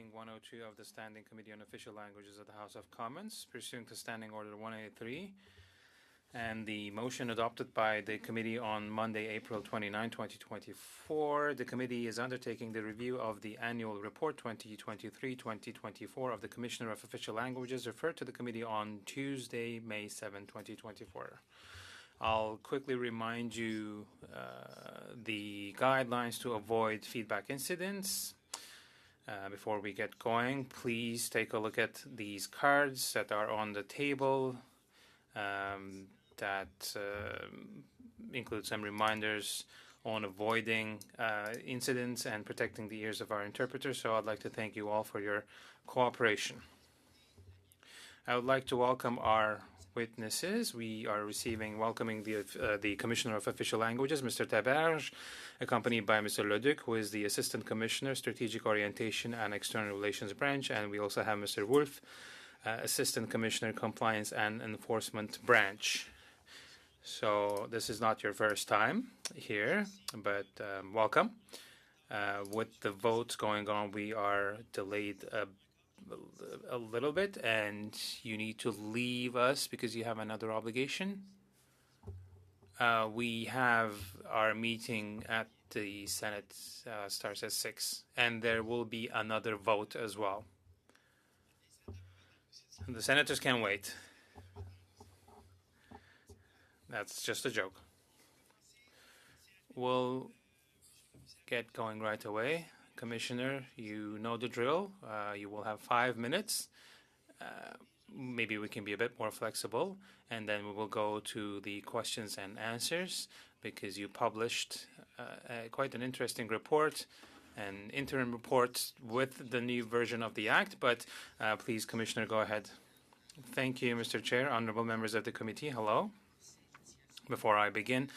Meeting 102 of the Standing Committee on Official Languages of the House of Commons, pursuant to Standing Order 183, and the motion adopted by the committee on Monday, April 29, 2024. The committee is undertaking the review of the annual report 2023-2024 of the Commissioner of Official Languages, referred to the committee on Tuesday, May 7, 2024. I'll quickly remind you the guidelines to avoid feedback incidents. Before we get going, please take a look at these cards that are on the table that include some reminders on avoiding incidents and protecting the ears of our interpreters. So I'd like to thank you all for your cooperation. I would like to welcome our witnesses. We are welcoming the Commissioner of Official Languages, Mr. Taberge, accompanied by Mr. Leduc, who is the Assistant Commissioner, Strategic Orientation and External Relations Branch, and we also have Mr. Wolf, Assistant Commissioner, Compliance and Enforcement Branch. So this is not your first time here, but welcome. With the votes going on, we are delayed a little bit, and you need to leave us because you have another obligation. We have our meeting at the Senate starts at 6, and there will be another vote as well. The senators can wait. That's just a joke. We'll get going right away. Commissioner, you know the drill. You will have 5 minutes. Maybe we can be a bit more flexible, and then we will go to the questions and answers, because you published quite an interesting report, an interim report with the new version of the Act. But please, Commissioner, go ahead. Thank you, Mr. Chair, honorable members of the committee. Hello. Before I begin,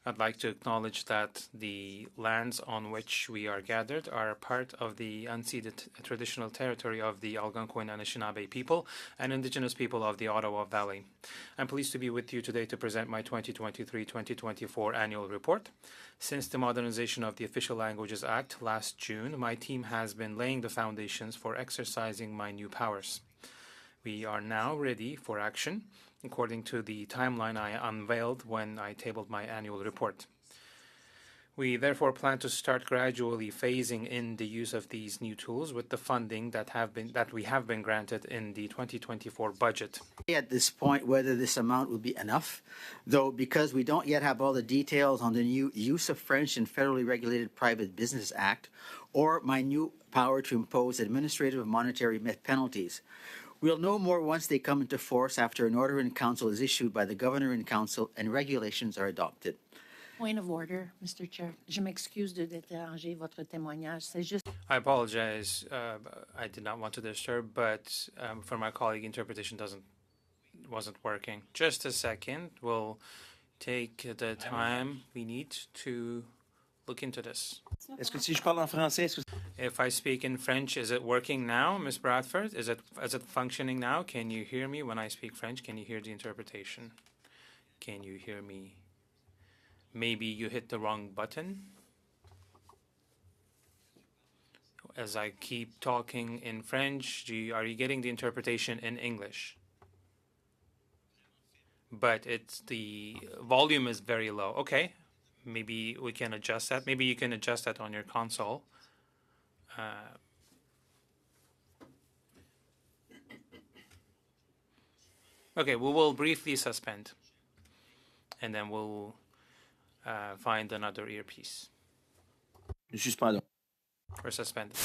I'd like to acknowledge that the lands on which we are gathered are part of the unceded traditional territory of the Algonquin and Anishinaabe people and Indigenous people of the Ottawa Valley. I'm pleased to be with you today to present my 2023-2024 annual report. Since the modernization of the Official Languages Act last June, my team has been laying the foundations for exercising my new powers. We are now ready for action, according to the timeline I unveiled when I tabled my annual report. We therefore plan to start gradually phasing in the use of these new tools with the funding that we have been granted in the 2024 budget. At this point, whether this amount will be enough, though, because we don't yet have all the details on the new Use of French in Federally Regulated Private Business Act or my new power to impose administrative and monetary penalties. We'll know more once they come into force after an order in council is issued by the governor in council and regulations are adopted. Point of order, Mr. Chair. Je m'excuse de déranger votre témoignage. C'est juste. I apologize. I did not want to disturb, but for my colleague, interpretation wasn't working. Just a second. We'll take the time we need to look into this. Est-ce que si je parle en français, If I speak in French, is it working now, Ms. Bradford? Is it functioning now? Can you hear me when I speak French? Can you hear the interpretation? Can you hear me? Maybe you hit the wrong button. As I keep talking in French, are you getting the interpretation in English? But the volume is very low. Okay. Maybe we can adjust that. Maybe you can adjust that on your console. Okay, we will briefly suspend, and then we'll find another earpiece. Suspendons. We're suspended.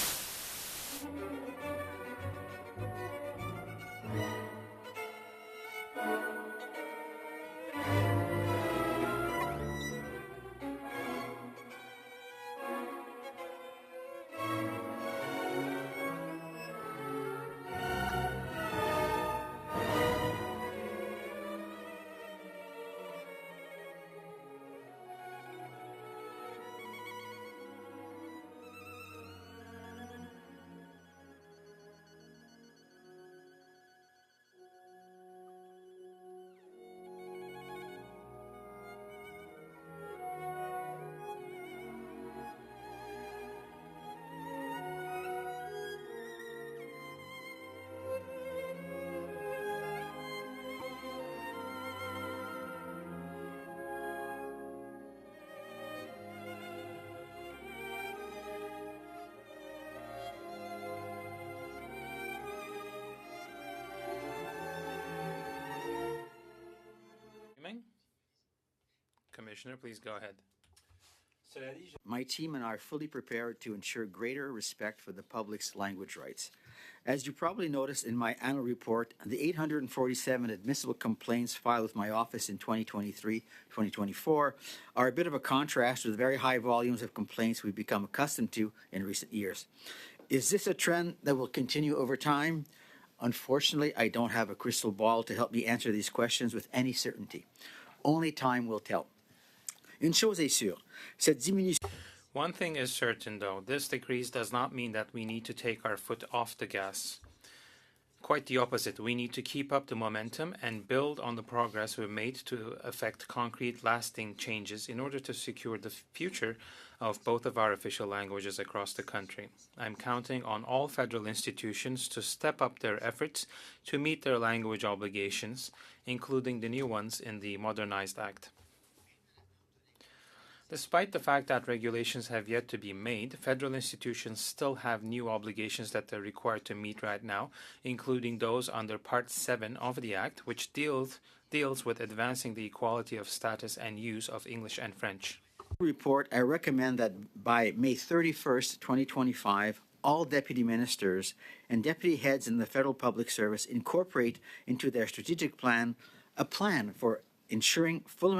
Commissioner. Please go ahead. My team and I are fully prepared to ensure greater respect for the public's language rights. As you probably noticed in my annual report, the 847 admissible complaints filed with my office in 2023-2024 are a bit of a contrast with the very high volumes of complaints we've become accustomed to in recent years. Is this a trend that will continue over time? Unfortunately, I don't have a crystal ball to help me answer these questions with any certainty. Only time will tell. Une chose est sûre, cette diminution. One thing is certain, though. This decrease does not mean that we need to take our foot off the gas. Quite the opposite. We need to keep up the momentum and build on the progress we've made to effect concrete, lasting changes in order to secure the future of both of our official languages across the country. I'm counting on all federal institutions to step up their efforts to meet their language obligations, including the new ones in the Modernized Act. Despite the fact that regulations have yet to be made, federal institutions still have new obligations that they're required to meet right now, including those under Part 7 of the Act, which deals with advancing the equality of status and use of English and French. Report, I recommend that by May 31st, 2025, all deputy ministers and deputy heads in the federal public service incorporate into their strategic plan a plan for ensuring full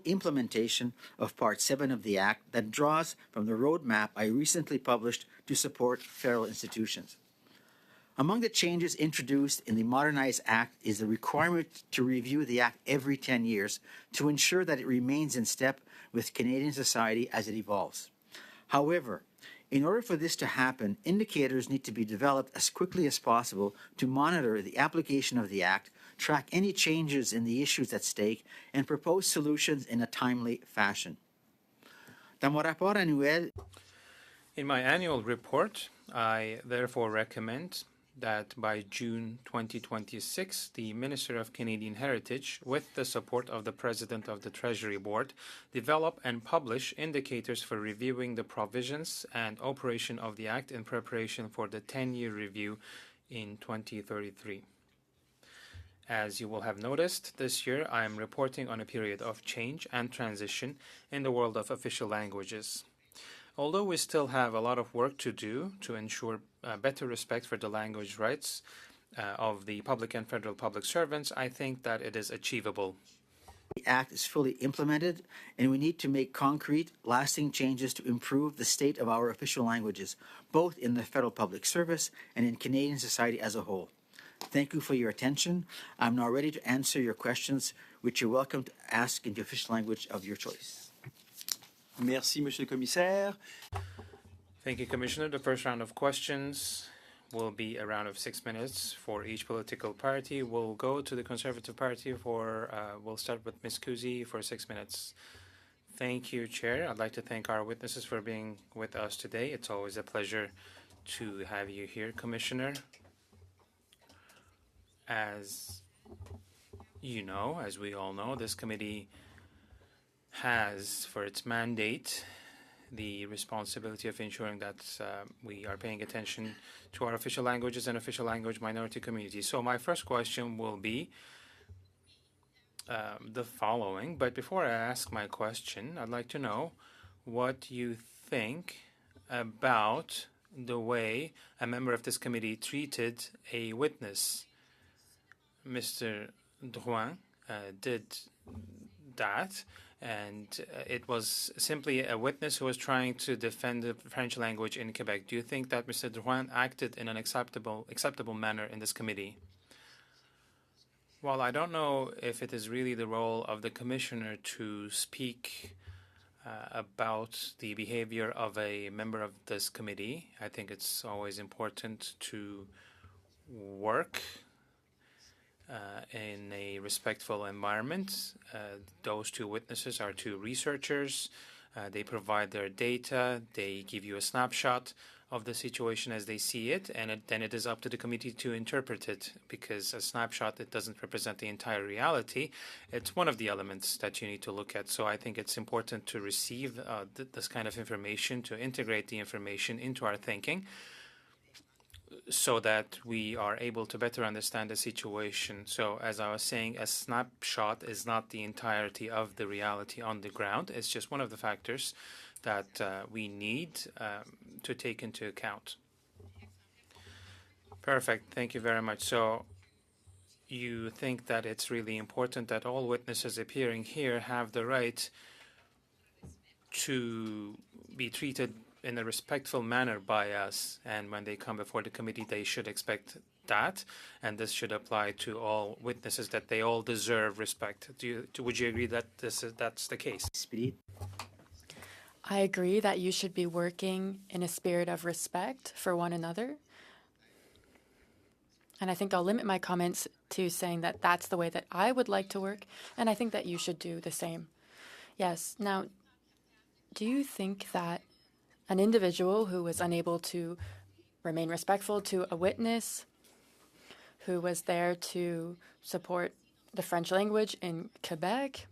implementation of Part 7 of the Act that draws from the roadmap I recently published to support federal institutions. Among the changes introduced in the Modernized Act is the requirement to review the Act every 10 years to ensure that it remains in step with Canadian society as it evolves. However, in order for this to happen, indicators need to be developed as quickly as possible to monitor the application of the Act, track any changes in the issues at stake, and propose solutions in a timely fashion. Dans mon rapport annuel, in my annual report, I therefore recommend that by June 2026, the Minister of Canadian Heritage, with the support of the President of the Treasury Board, develop and publish indicators for reviewing the provisions and operation of the Act in preparation for the 10-year review in 2033. As you will have noticed, this year I am reporting on a period of change and transition in the world of official languages. Although we still have a lot of work to do to ensure better respect for the language rights of the public and federal public servants, I think that it is achievable. The Act is fully implemented, and we need to make concrete, lasting changes to improve the state of our official languages, both in the federal public service and in Canadian society as a whole. Thank you for your attention. I'm now ready to answer your questions, which you're welcome to ask in the official language of your choice. Merci, Monsieur le Commissaire. Thank you, Commissioner. The first round of questions will be a round of 6 minutes for each political party. We'll go to the Conservative Party we'll start with Ms. Kuzi for 6 minutes. Thank you, Chair. I'd like to thank our witnesses for being with us today. It's always a pleasure to have you here, Commissioner. As you know, as we all know, this committee has for its mandate the responsibility of ensuring that we are paying attention to our official languages and official language minority communities. So my first question will be the following. But before I ask my question, I'd like to know what you think about the way a member of this committee treated a witness. Mr. Drouin did that, and it was simply a witness who was trying to defend the French language in Quebec. Do you think that Mr. Drouin acted in an acceptable manner in this committee? Well, I don't know if it is really the role of the Commissioner to speak about the behavior of a member of this committee. I think it's always important to work in a respectful environment. Those two witnesses are two researchers. They provide their data. They give you a snapshot of the situation as they see it, and then it is up to the committee to interpret it, because a snapshot, it doesn't represent the entire reality. It's one of the elements that you need to look at. So I think it's important to receive this kind of information, to integrate the information into our thinking. so that we are able to better understand the situation. So, as I was saying, a snapshot is not the entirety of the reality on the ground. It's just one of the factors that we need to take into account. Perfect. Thank you very much. So, you think that it's really important that all witnesses appearing here have the right to be treated in a respectful manner by us, and when they come before the committee, they should expect that, and this should apply to all witnesses, that they all deserve respect. Would you agree that that's the case? Spirit. I agree that you should be working in a spirit of respect for one another. And I think I'll limit my comments to saying that that's the way that I would like to work, and I think that you should do the same. Yes. Now, do you think that an individual who was unable to remain respectful to a witness, who was there to support the French language in Quebec,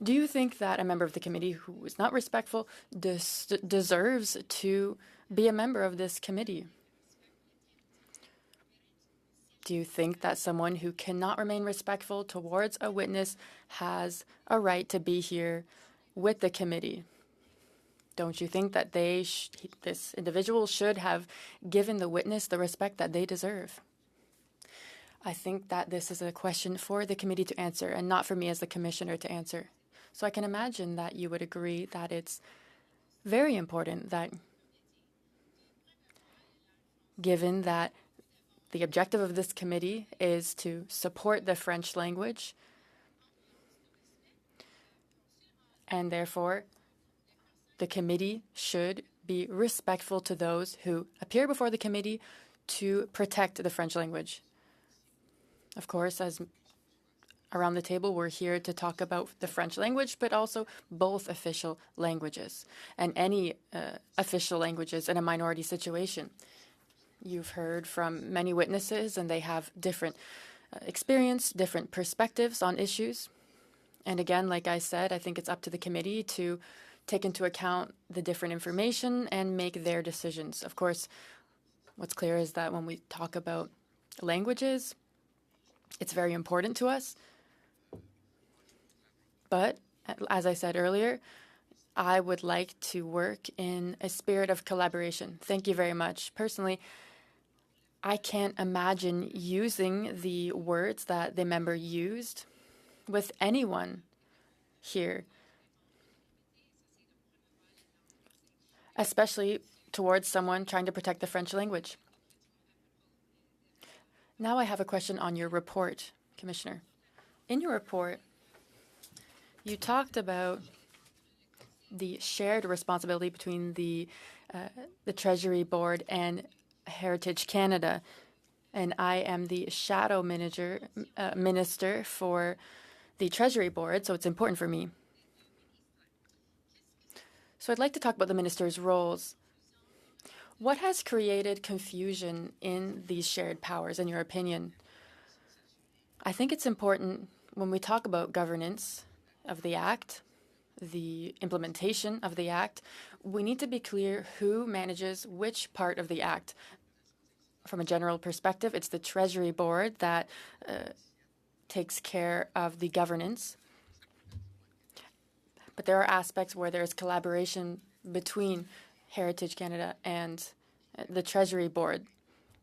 do you think that a member of the committee who was not respectful deserves to be a member of this committee? Do you think that someone who cannot remain respectful towards a witness has a right to be here with the committee? Don't you think that this individual should have given the witness the respect that they deserve? I think that this is a question for the committee to answer and not for me as the commissioner to answer. So I can imagine that you would agree that it's very important that, given that the objective of this committee is to support the French language, and therefore the committee should be respectful to those who appear before the committee to protect the French language. Of course, as around the table, we're here to talk about the French language, but also both official languages and any official languages in a minority situation. You've heard from many witnesses, and they have different experience, different perspectives on issues. And again, like I said, I think it's up to the committee to take into account the different information and make their decisions. Of course, what's clear is that when we talk about languages, it's very important to us. But as I said earlier, I would like to work in a spirit of collaboration. Thank you very much. Personally, I can't imagine using the words that the member used with anyone here, especially towards someone trying to protect the French language. Now I have a question on your report, Commissioner. In your report, you talked about the shared responsibility between the Treasury Board and Heritage Canada, and I am the shadow minister for the Treasury Board, so it's important for me. So I'd like to talk about the minister's roles. What has created confusion in these shared powers, in your opinion? I think it's important when we talk about governance of the Act, the implementation of the Act, we need to be clear who manages which part of the Act. From a general perspective, it's the Treasury Board that takes care of the governance. But there are aspects where there is collaboration between Heritage Canada and the Treasury Board.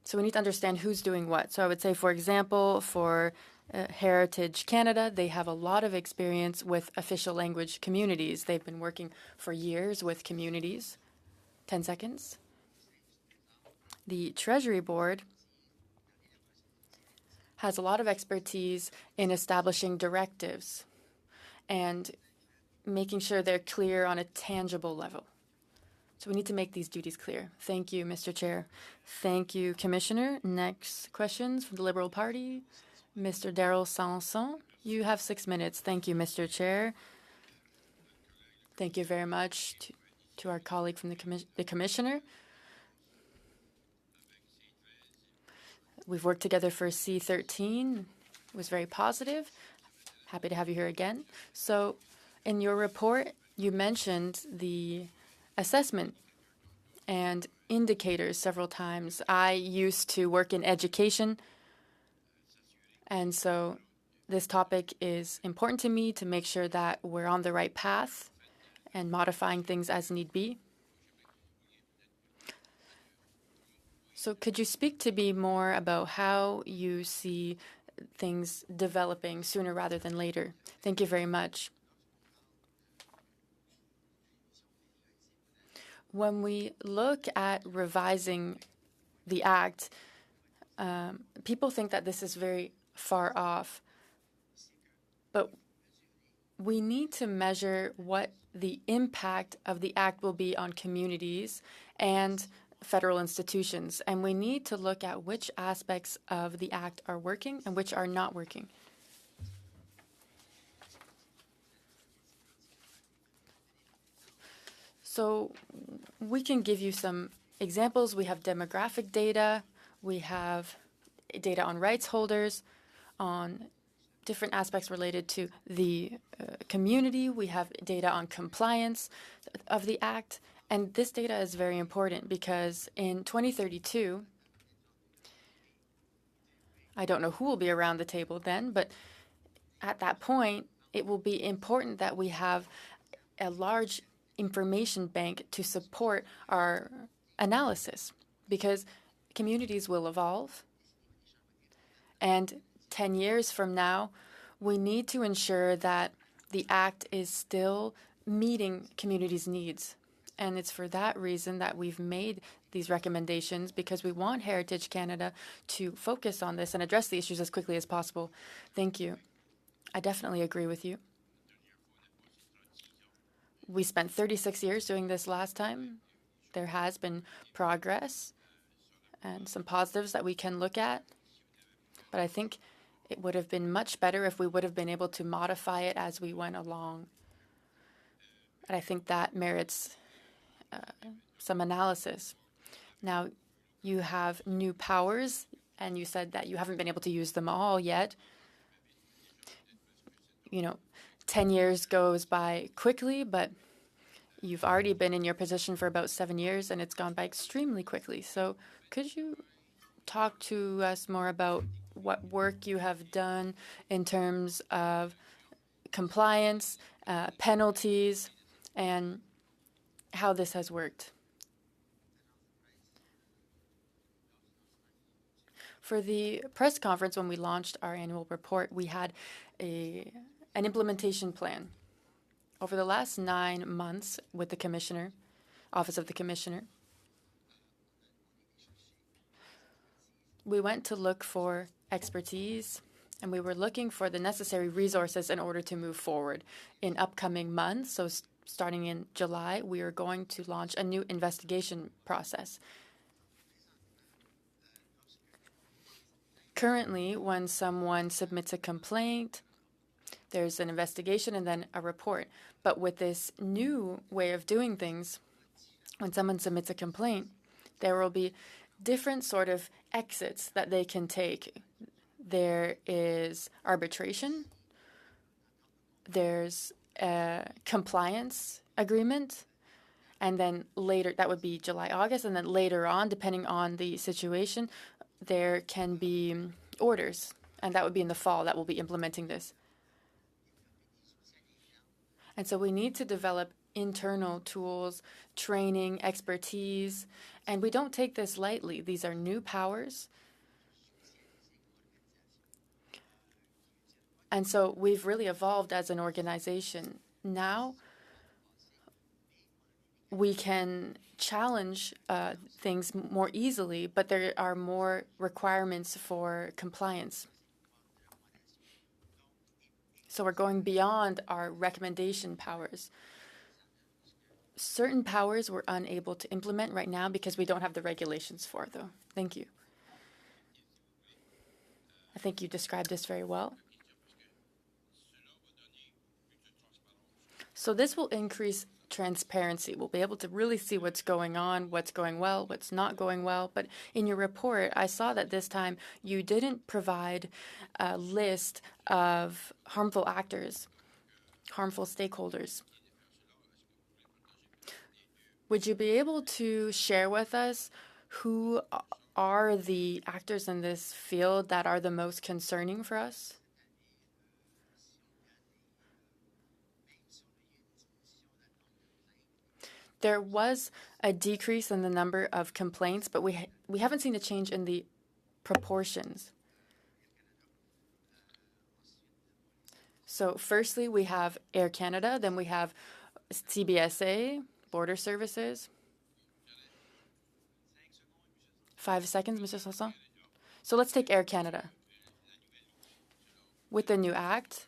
So we need to understand who's doing what. So I would say, for example, for Heritage Canada, they have a lot of experience with official language communities. They've been working for years with communities. 10 seconds. The Treasury Board has a lot of expertise in establishing directives and making sure they're clear on a tangible level. So we need to make these duties clear. Thank you, Mr. Chair. Thank you, Commissioner. Next questions from the Liberal Party. Mr. Daryl Sanson, you have 6 minutes. Thank you, Mr. Chair. Thank you very much to our colleague from the Commissioner. We've worked together for C13. It was very positive. Happy to have you here again. So in your report, you mentioned the assessment. And indicators several times. I used to work in education, and so this topic is important to me to make sure that we're on the right path and modifying things as need be. So could you speak to me more about how you see things developing sooner rather than later? Thank you very much. When we look at revising the Act, people think that this is very far off. But we need to measure what the impact of the Act will be on communities and federal institutions. And we need to look at which aspects of the Act are working and which are not working. So we can give you some examples. We have demographic data. We have data on rights holders, on different aspects related to the community. We have data on compliance of the Act. And this data is very important because in 2032, I don't know who will be around the table then, but at that point, it will be important that we have a large information bank to support our analysis, because communities will evolve. And 10 years from now, we need to ensure that the Act is still meeting communities' needs. And it's for that reason that we've made these recommendations, because we want Heritage Canada to focus on this and address the issues as quickly as possible. Thank you. I definitely agree with you. We spent 36 years doing this last time. There has been progress and some positives that we can look at. But I think it would have been much better if we would have been able to modify it as we went along. And I think that merits some analysis. Now, you have new powers, and you said that you haven't been able to use them all yet. 10 years goes by quickly, but you've already been in your position for about 7 years, and it's gone by extremely quickly. So could you talk to us more about what work you have done in terms of compliance, penalties, and how this has worked? For the press conference, when we launched our annual report, we had an implementation plan. Over the last 9 months with the Commissioner, Office of the Commissioner, we went to look for expertise, and we were looking for the necessary resources in order to move forward. In upcoming months, so starting in July, we are going to launch a new investigation process. Currently, when someone submits a complaint, there's an investigation and then a report. But with this new way of doing things, when someone submits a complaint, there will be different sort of exits that they can take. There is arbitration. There's a compliance agreement. And then later, that would be July, August. And then later on, depending on the situation, there can be orders. And that would be in the fall that we'll be implementing this. And so we need to develop internal tools, training, expertise, and we don't take this lightly. These are new powers. And so we've really evolved as an organization. Now we can challenge things more easily, but there are more requirements for compliance. So we're going beyond our recommendation powers. Certain powers we're unable to implement right now because we don't have the regulations for, though. Thank you. I think you described this very well. So this will increase transparency. We'll be able to really see what's going on, what's going well, what's not going well. But in your report, I saw that this time you didn't provide a list of harmful actors, harmful stakeholders. Would you be able to share with us who are the actors in this field that are the most concerning for us? There was a decrease in the number of complaints, but we haven't seen a change in the proportions. So firstly, we have Air Canada, then we have CBSA, Border Services. 5 seconds, Mr. Sanson. So let's take Air Canada. With the new act,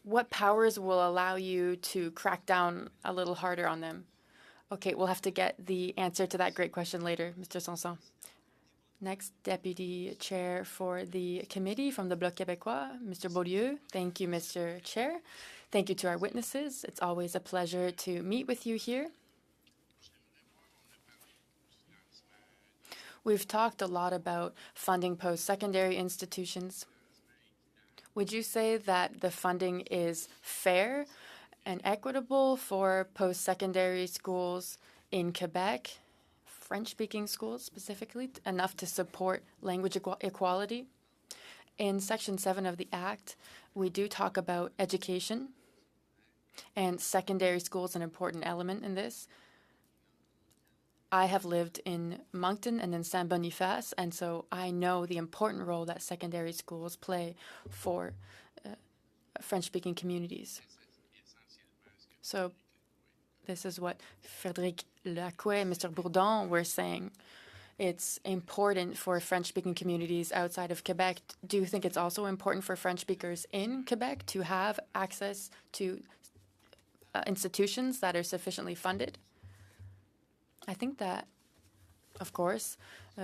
what powers will allow you to crack down a little harder on them? Okay, we'll have to get the answer to that great question later, Mr. Sanson. Next, Deputy Chair for the committee from the Bloc Québécois, Mr. Beaulieu. Thank you, Mr. Chair. Thank you to our witnesses. It's always a pleasure to meet with you here. We've talked a lot about funding post-secondary institutions. Would you say that the funding is fair and equitable for post-secondary schools in Quebec, French-speaking schools specifically, enough to support language equality? In Section 7 of the Act, we do talk about education, and secondary school is an important element in this. I have lived in Moncton and in Saint-Boniface, and so I know the important role that secondary schools play for French-speaking communities. So this is what Frédéric Lacoué and Mr. Bourdon were saying. It's important for French-speaking communities outside of Quebec. Do you think it's also important for French speakers in Quebec to have access to institutions that are sufficiently funded? I think that, of course,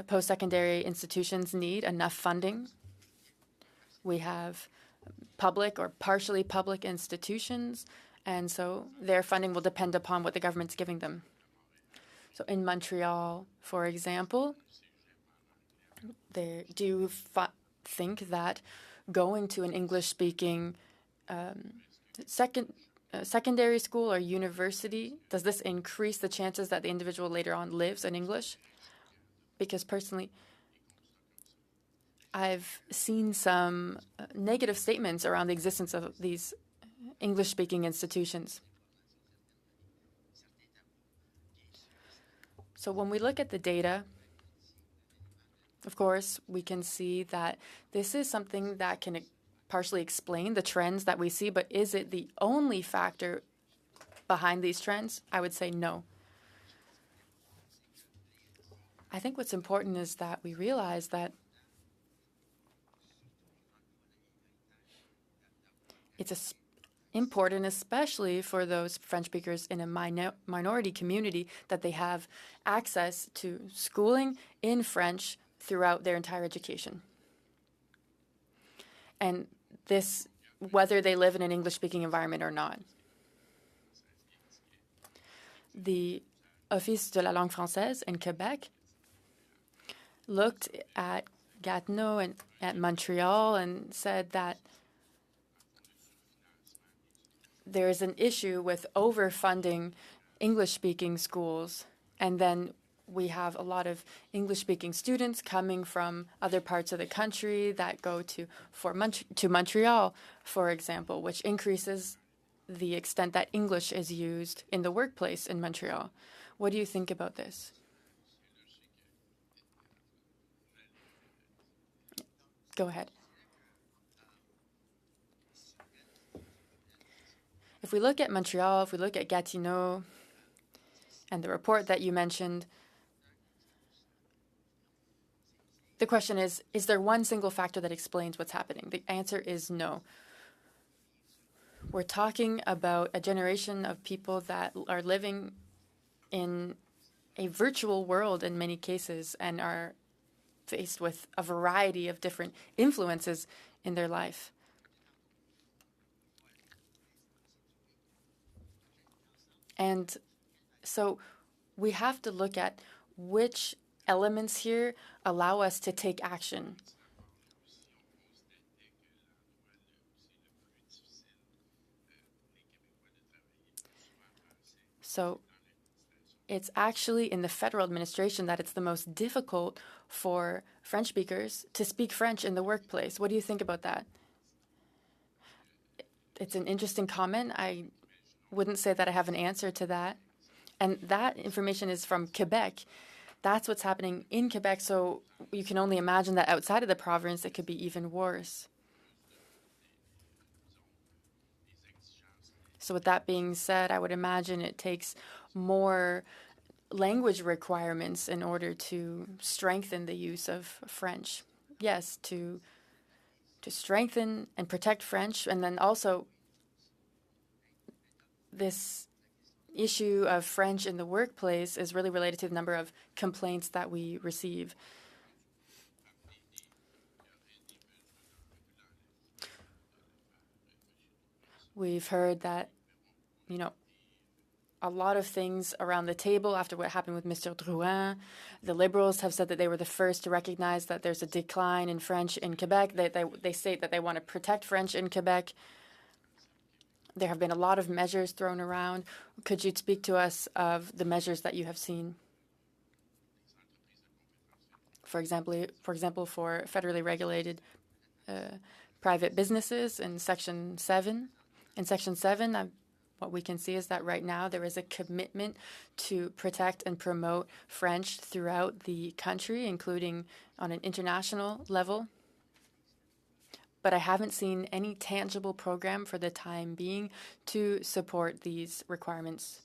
post-secondary institutions need enough funding. We have public or partially public institutions, and so their funding will depend upon what the government's giving them. So in Montreal, for example, do you think that going to an English-speaking secondary school or university, does this increase the chances that the individual later on lives in English? Because personally, I've seen some negative statements around the existence of these English-speaking institutions. So when we look at the data, of course, we can see that this is something that can partially explain the trends that we see, but is it the only factor behind these trends? I would say no. I think what's important is that we realize that it's important, especially for those French speakers in a minority community, that they have access to schooling in French throughout their entire education. And this, whether they live in an English-speaking environment or not. The Office de la Langue Française in Quebec looked at Gatineau and at Montreal and said that there is an issue with overfunding English-speaking schools, and then we have a lot of English-speaking students coming from other parts of the country that go to Montreal, for example, which increases the extent that English is used in the workplace in Montreal. What do you think about this? Go ahead. If we look at Montreal, if we look at Gatineau, and the report that you mentioned, the question is there one single factor that explains what's happening? The answer is no. We're talking about a generation of people that are living in a virtual world in many cases and are faced with a variety of different influences in their life. And so we have to look at which elements here allow us to take action. So it's actually in the federal administration that it's the most difficult for French speakers to speak French in the workplace. What do you think about that? It's an interesting comment. I wouldn't say that I have an answer to that. And that information is from Quebec. That's what's happening in Quebec. So you can only imagine that outside of the province, it could be even worse. So with that being said, I would imagine it takes more language requirements in order to strengthen the use of French. Yes, to strengthen and protect French, and then also this issue of French in the workplace is really related to the number of complaints that we receive. We've heard that, a lot of things around the table after what happened with Mr. Drouin. The Liberals have said that they were the first to recognize that there's a decline in French in Quebec. They state that they want to protect French in Quebec. There have been a lot of measures thrown around. Could you speak to us of the measures that you have seen? For example, for federally regulated private businesses in Section 7. In Section 7, what we can see is that right now there is a commitment to protect and promote French throughout the country, including on an international level. But I haven't seen any tangible program for the time being to support these requirements.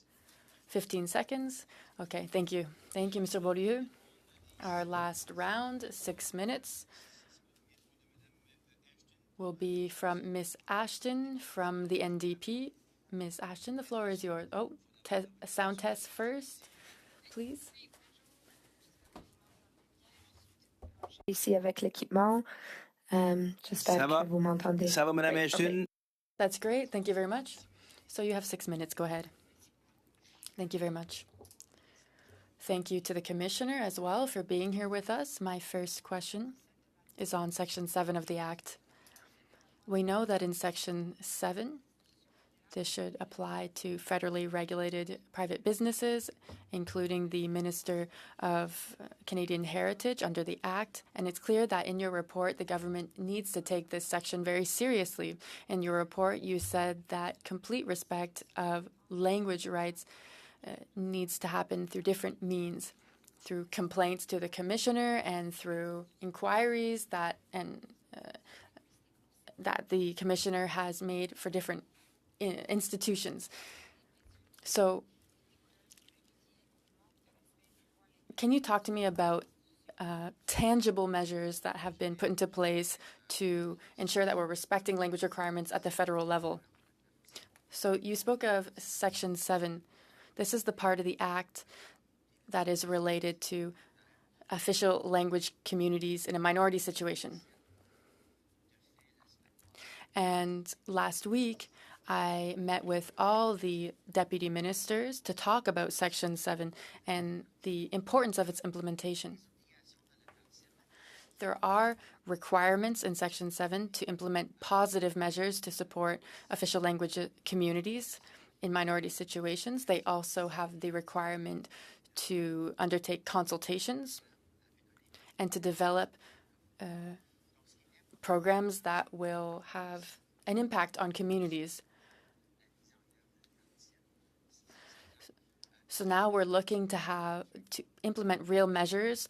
15 seconds. Okay, thank you. Thank you, Mr. Beaulieu. Our last round, 6 minutes, will be from Ms. Ashton from the NDP. Ms. Ashton, the floor is yours. Oh, sound test first, please. Ici avec l'équipement. J'espère que vous m'entendez. Ça va, Madame Ashton? Okay. That's great. Thank you very much. So you have 6 minutes. Go ahead. Thank you very much. Thank you to the Commissioner as well for being here with us. My first question is on Section 7 of the Act. We know that in Section 7, this should apply to federally regulated private businesses, including the Minister of Canadian Heritage under the Act. And it's clear that in your report, the government needs to take this section very seriously. In your report, you said that complete respect of language rights needs to happen through different means, through complaints to the Commissioner and through inquiries that the Commissioner has made for different institutions. So can you talk to me about tangible measures that have been put into place to ensure that we're respecting language requirements at the federal level? So you spoke of Section 7. This is the part of the Act that is related to official language communities in a minority situation. And last week, I met with all the deputy ministers to talk about Section 7 and the importance of its implementation. There are requirements in Section 7 to implement positive measures to support official language communities in minority situations. They also have the requirement to undertake consultations and to develop programs that will have an impact on communities. So now we're looking to implement real measures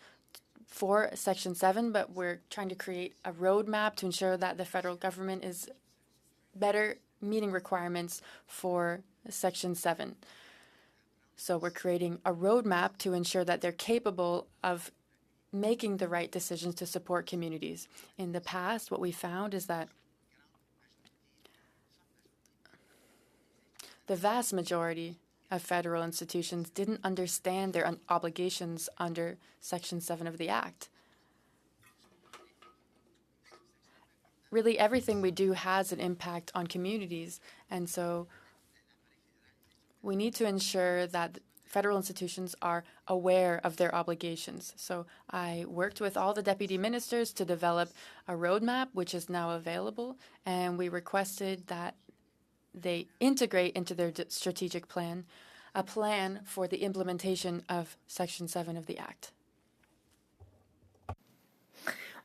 for Section 7, but we're trying to create a roadmap to ensure that the federal government is better meeting requirements for Section 7. So we're creating a roadmap to ensure that they're capable of making the right decisions to support communities. In the past, what we found is that the vast majority of federal institutions didn't understand their obligations under Section 7 of the Act. Really, everything we do has an impact on communities, and so we need to ensure that federal institutions are aware of their obligations. So I worked with all the deputy ministers to develop a roadmap, which is now available, and we requested that they integrate into their strategic plan a plan for the implementation of Section 7 of the Act.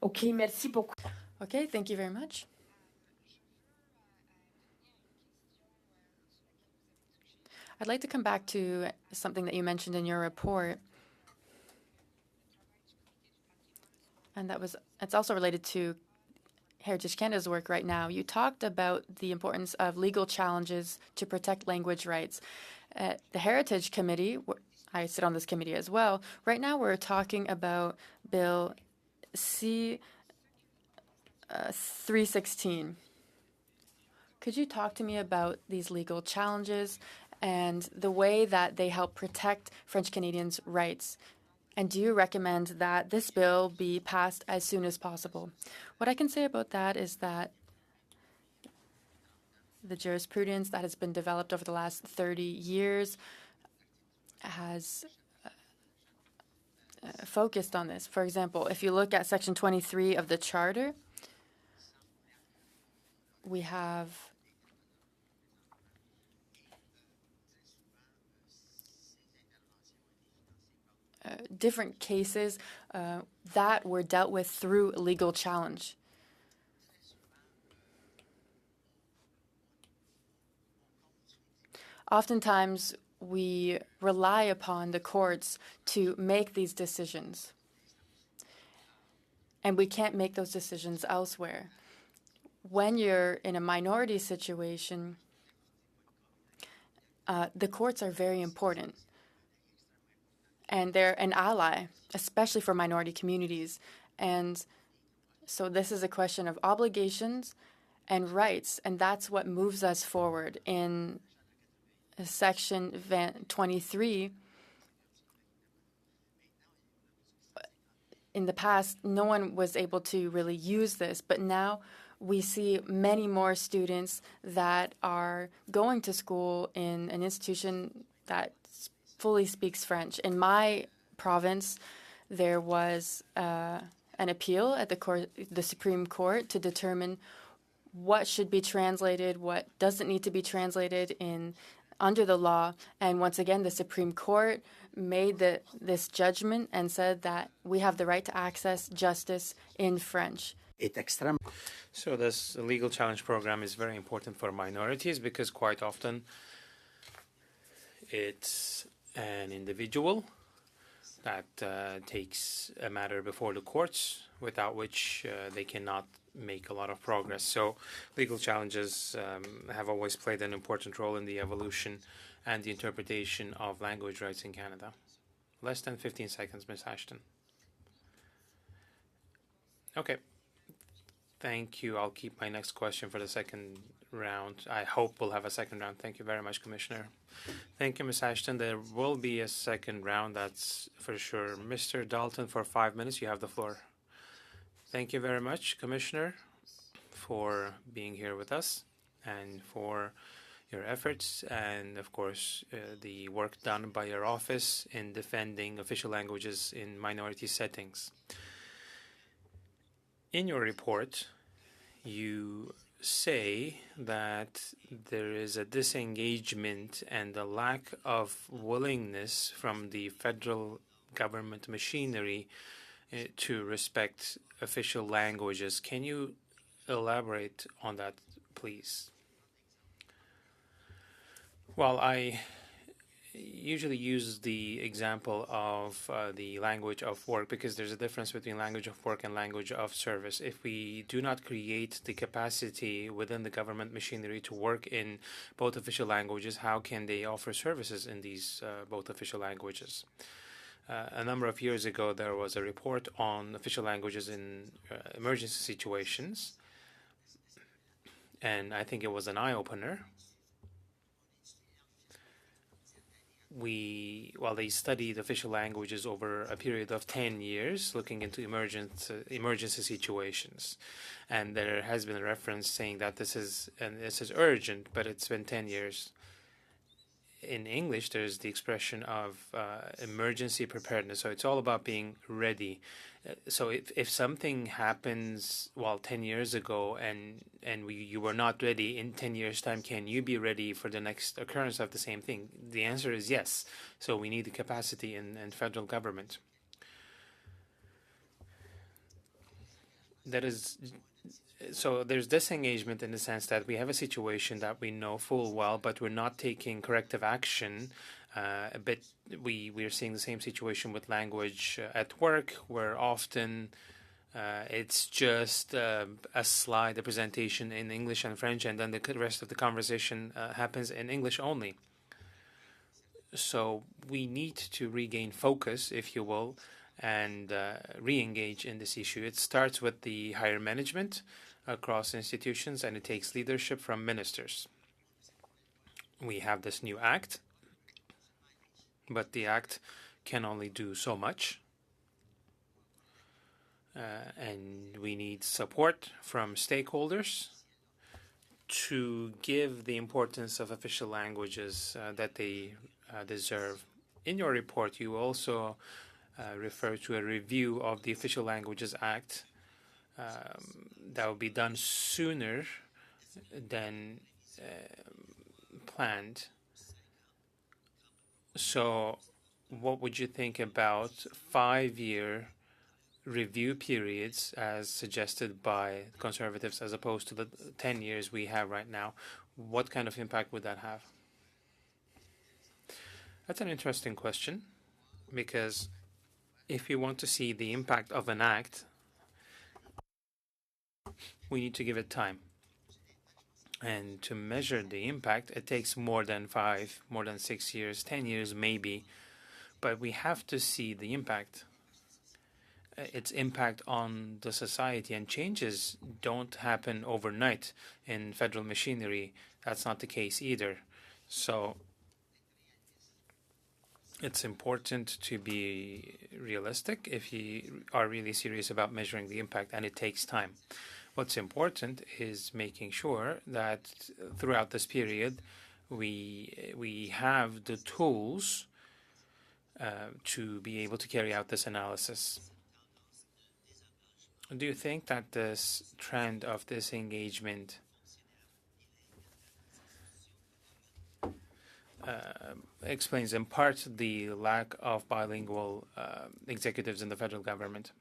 OK, merci beaucoup. Okay, thank you very much. I'd like to come back to something that you mentioned in your report, and it's also related to Heritage Canada's work right now. You talked about the importance of legal challenges to protect language rights. At the Heritage Committee, I sit on this committee as well, right now we're talking about Bill C-316. Could you talk to me about these legal challenges and the way that they help protect French Canadians' rights? And do you recommend that this bill be passed as soon as possible? What I can say about that is that the jurisprudence that has been developed over the last 30 years has focused on this. For example, if you look at Section 23 of the Charter, we have different cases that were dealt with through legal challenge. Oftentimes, we rely upon the courts to make these decisions, and we can't make those decisions elsewhere. When you're in a minority situation, the courts are very important, and they're an ally, especially for minority communities. And so this is a question of obligations and rights, and that's what moves us forward. In Section 23, in the past, no one was able to really use this, but now we see many more students that are going to school in an institution that fully speaks French. In my province, there was an appeal at the Supreme Court to determine what should be translated, what doesn't need to be translated under the law. And once again, the Supreme Court made this judgment and said that we have the right to access justice in French. So this legal challenge program is very important for minorities because quite often it's an individual that takes a matter before the courts, without which they cannot make a lot of progress. So legal challenges have always played an important role in the evolution and the interpretation of language rights in Canada. Less than 15 seconds, Ms. Ashton. Okay. Thank you. I'll keep my next question for the second round. I hope we'll have a second round. Thank you very much, Commissioner. Thank you, Ms. Ashton. There will be a second round, that's for sure. Mr. Dalton, for 5 minutes, you have the floor. Thank you very much, Commissioner, for being here with us and for your efforts and, of course, the work done by your office in defending official languages in minority settings. In your report, you say that there is a disengagement and a lack of willingness from the federal government machinery to respect official languages. Can you elaborate on that, please? Well, I usually use the example of the language of work because there's a difference between language of work and language of service. If we do not create the capacity within the government machinery to work in both official languages, how can they offer services in these both official languages? A number of years ago, there was a report on official languages in emergency situations, and I think it was an eye-opener. They studied official languages over a period of 10 years, looking into emergency situations. And there has been a reference saying that this is urgent, but it's been 10 years. in English, there's the expression of emergency preparedness. So it's all about being ready. So if something happens, 10 years ago and you were not ready, in 10 years' time, can you be ready for the next occurrence of the same thing? The answer is yes. So we need the capacity in federal government. So there's disengagement in the sense that we have a situation that we know full well, but we're not taking corrective action. But we're seeing the same situation with language at work, where often it's just a slide, a presentation in English and French, and then the rest of the conversation happens in English only. So we need to regain focus, if you will, and re-engage in this issue. It starts with the higher management across institutions, and it takes leadership from ministers. We have this new act, but the act can only do so much. And we need support from stakeholders to give the importance of official languages that they deserve. In your report, you also refer to a review of the Official Languages Act that will be done sooner than planned. So what would you think about 5-year review periods as suggested by conservatives as opposed to the 10 years we have right now? What kind of impact would that have? That's an interesting question, because if we want to see the impact of an act, we need to give it time. And to measure the impact, it takes more than 5, more than 6 years, 10 years maybe. But we have to see the impact, its impact on the society. And changes don't happen overnight in federal machinery. That's not the case either. So it's important to be realistic if you are really serious about measuring the impact, and it takes time. What's important is making sure that throughout this period we have the tools to be able to carry out this analysis. Do you think that this trend of disengagement explains in part the lack of bilingual executives in the federal government?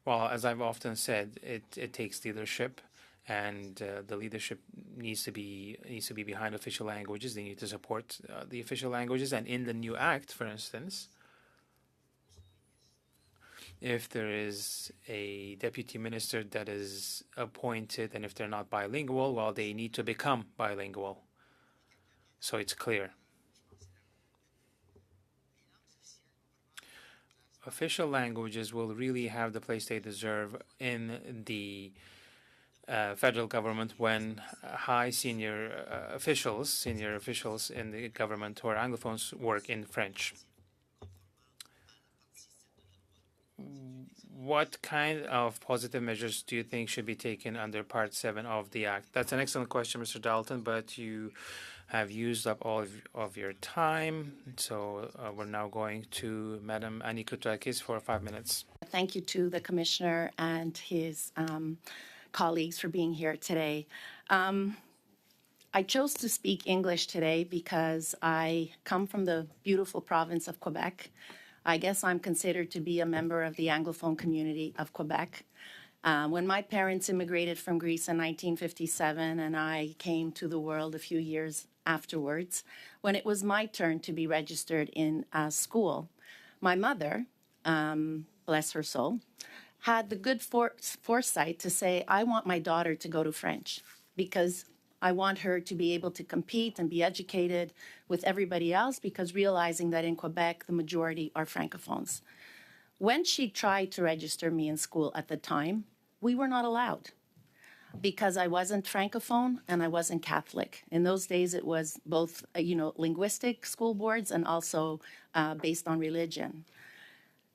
Well, as I've often said, it takes leadership, and the leadership needs to be behind official languages. They need to support the official languages. And in the new act, for instance, if there is a deputy minister that is appointed, and if they're not bilingual, well, they need to become bilingual. So it's clear. Official languages will really have the place they deserve in the federal government when senior officials in the government who are Anglophones work in French. What kind of positive measures do you think should be taken under Part 7 of the Act? That's an excellent question, Mr. Dalton, but you have used up all of your time. So we're now going to Madam Annie Koutrakis for 5 minutes. Thank you to the Commissioner and his colleagues for being here today. I chose to speak English today because I come from the beautiful province of Quebec. I guess I'm considered to be a member of the Anglophone community of Quebec. When my parents immigrated from Greece in 1957 and I came to the world a few years afterwards, when it was my turn to be registered in school, my mother, bless her soul, had the good foresight to say, I want my daughter to go to French because I want her to be able to compete and be educated with everybody else, because realizing that in Quebec, the majority are Francophones. When she tried to register me in school at the time, we were not allowed because I wasn't Francophone and I wasn't Catholic. In those days, it was both, linguistic school boards and also based on religion.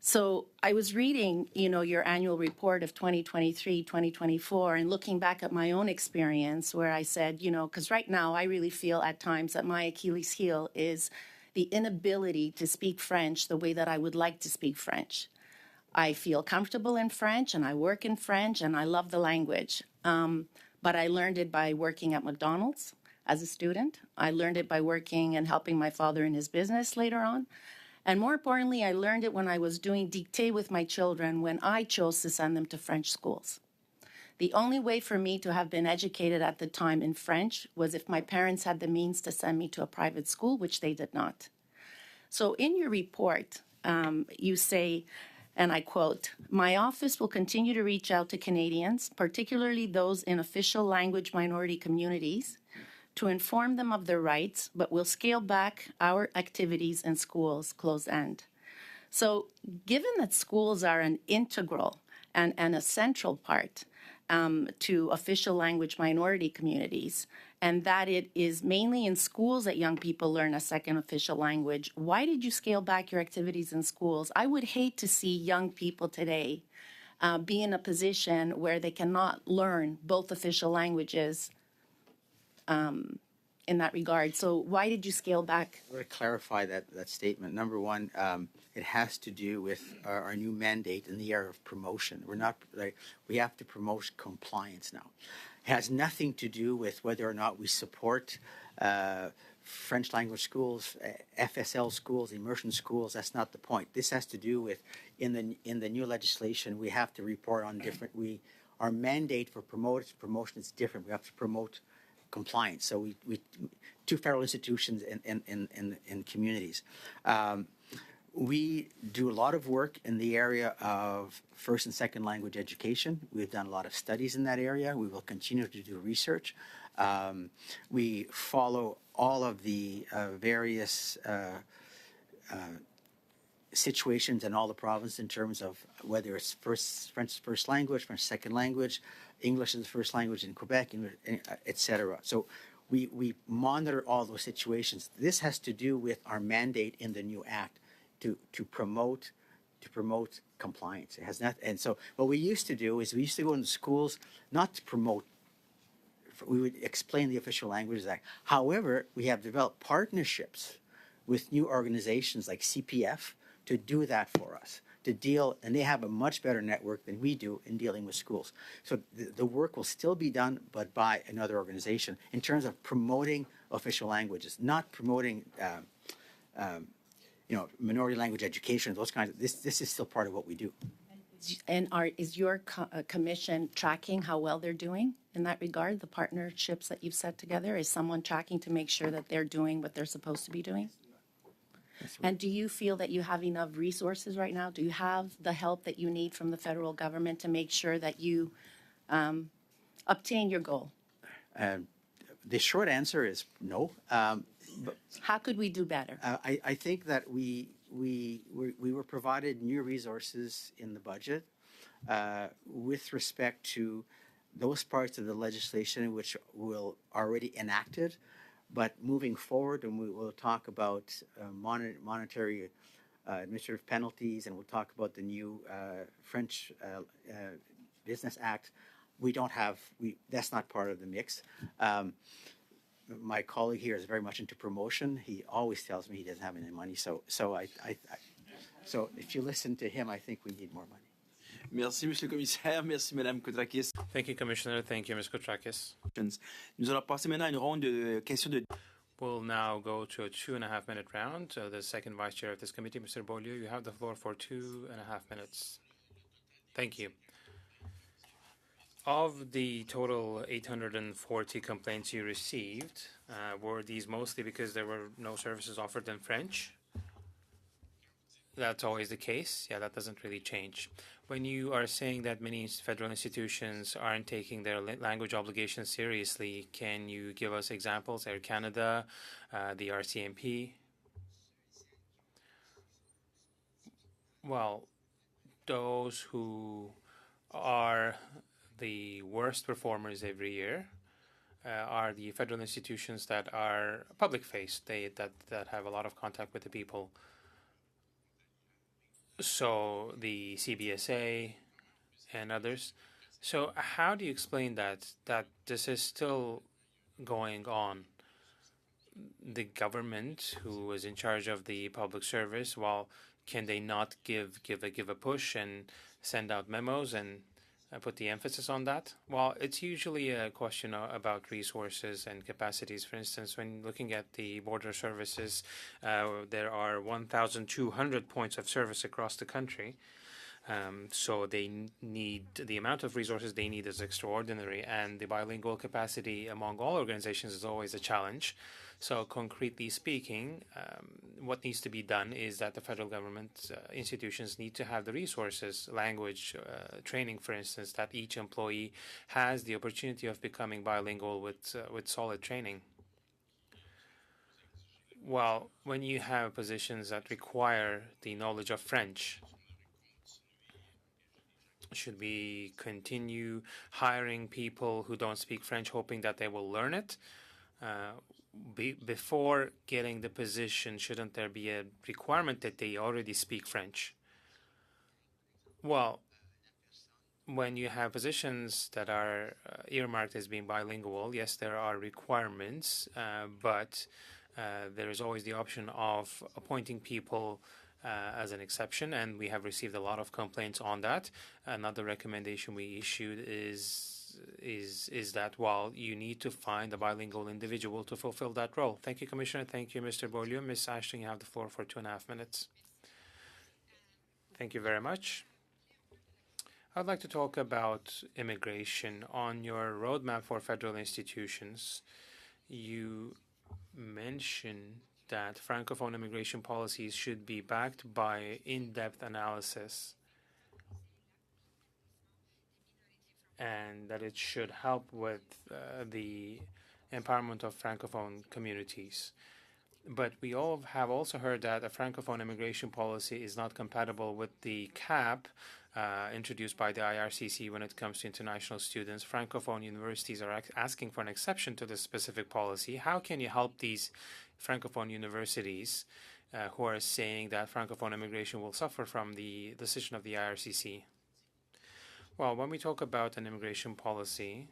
So I was reading, your annual report of 2023, 2024, and looking back at my own experience where I said, because right now I really feel at times that my Achilles heel is the inability to speak French the way that I would like to speak French. I feel comfortable in French and I work in French and I love the language. But I learned it by working at McDonald's as a student. I learned it by working and helping my father in his business later on. And more importantly, I learned it when I was doing dictée with my children when I chose to send them to French schools. The only way for me to have been educated at the time in French was if my parents had the means to send me to a private school, which they did not. So in your report, you say, and I quote, "My office will continue to reach out to Canadians, particularly those in official language minority communities, to inform them of their rights, but will scale back our activities in schools," close end. So given that schools are an integral and a central part to official language minority communities, and that it is mainly in schools that young people learn a second official language, why did you scale back your activities in schools? I would hate to see young people today be in a position where they cannot learn both official languages in that regard. So why did you scale back? I want to clarify that statement. Number one, it has to do with our new mandate in the area of promotion. We have to promote compliance now. It has nothing to do with whether or not we support French language schools, FSL schools, immersion schools. That's not the point. This has to do with in the new legislation we have to report on different. Our mandate for promotion is different. We have to promote compliance. So we two federal institutions in communities. We do a lot of work in the area of first and second language education. We've done a lot of studies in that area. We will continue to do research. We follow all of the various situations in all the provinces in terms of whether it's French first language, French second language, English is the first language in Quebec, etc. So we monitor all those situations. This has to do with our mandate in the new act to promote compliance. It has not, and so what we used to do is we used to go into schools not to promote. We would explain the official languages act. However, we have developed partnerships with new organizations like CPF to do that for us, to deal, and they have a much better network than we do in dealing with schools. So the work will still be done, but by another organization in terms of promoting official languages, not promoting, minority language education, those kinds of, this is still part of what we do. And is your commission tracking how well they're doing in that regard, the partnerships that you've set together? Is someone tracking to make sure that they're doing what they're supposed to be doing? And do you feel that you have enough resources right now? Do you have the help that you need from the federal government to make sure that you obtain your goal? The short answer is no. But how could we do better? I think that we were provided new resources in the budget with respect to those parts of the legislation which will already enacted. But moving forward, and we will talk about monetary administrative penalties, and we'll talk about the new French Business Act. We don't have, that's not part of the mix. My colleague here is very much into promotion. He always tells me he doesn't have any money. So if you listen to him, I think we need more money. Merci, Monsieur le Commissaire. Merci, Madame Kotrakis. Thank you, Commissioner. Thank you, Ms. Kotrakis. Nous allons passer maintenant à une ronde de questions de... We'll now go to a 2.5-minute round. The second vice chair of this committee, Mr. Beaulieu, you have the floor for 2.5 minutes. Thank you. Of the total 840 complaints you received, were these mostly because there were no services offered in French? That's always the case. Yeah, that doesn't really change. When you are saying that many federal institutions aren't taking their language obligations seriously, can you give us examples? Air Canada, the RCMP? Well, those who are the worst performers every year are the federal institutions that are public-faced, that have a lot of contact with the people. So the CBSA and others. So how do you explain that this is still going on? The government, who is in charge of the public service, well, can they not give a push and send out memos and put the emphasis on that? Well, it's usually a question about resources and capacities. For instance, when looking at the border services, there are 1,200 points of service across the country. So they need, the amount of resources they need is extraordinary, and the bilingual capacity among all organizations is always a challenge. So concretely speaking, what needs to be done is that the federal government institutions need to have the resources, language training, for instance, that each employee has the opportunity of becoming bilingual with solid training. Well, when you have positions that require the knowledge of French, should we continue hiring people who don't speak French, hoping that they will learn it? Before getting the position, shouldn't there be a requirement that they already speak French? Well, when you have positions that are earmarked as being bilingual, yes, there are requirements, but there is always the option of appointing people as an exception, and we have received a lot of complaints on that. Another recommendation we issued is that, while you need to find a bilingual individual to fulfill that role. Thank you, Commissioner. Thank you, Mr. Beaulieu. Ms. Ashton, you have the floor for 2.5 minutes. Thank you very much. I'd like to talk about immigration. On your roadmap for federal institutions, you mentioned that Francophone immigration policies should be backed by in-depth analysis, and that it should help with the empowerment of Francophone communities. But we all have also heard that a Francophone immigration policy is not compatible with the cap introduced by the IRCC when it comes to international students. Francophone universities are asking for an exception to this specific policy. How can you help these Francophone universities who are saying that Francophone immigration will suffer from the decision of the IRCC? Well, when we talk about an immigration policy,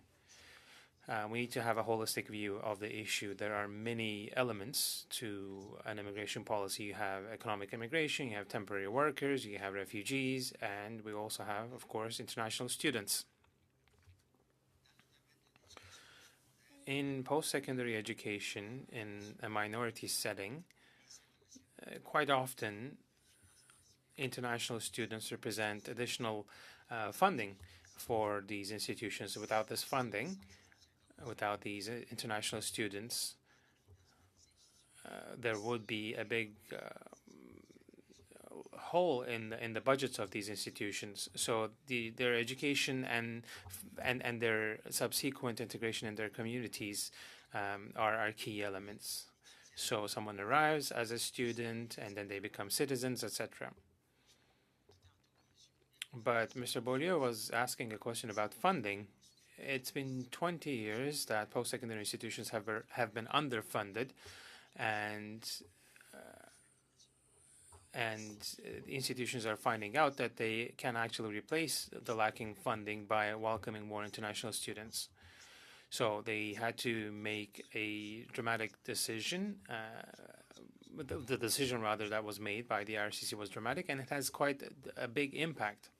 we need to have a holistic view of the issue. There are many elements to an immigration policy. You have economic immigration, you have temporary workers, you have refugees, and we also have, of course, international students. In post-secondary education, in a minority setting, quite often international students represent additional funding for these institutions. Without this funding, without these international students, there would be a big hole in the budgets of these institutions. So their education and their subsequent integration in their communities are key elements. So someone arrives as a student and then they become citizens, etc. But Mr. Beaulieu was asking a question about funding. It's been 20 years that post-secondary institutions have been underfunded, and institutions are finding out that they can actually replace the lacking funding by welcoming more international students. So they had to make a dramatic decision. The decision, rather, that was made by the IRCC was dramatic, and it has quite a big impact.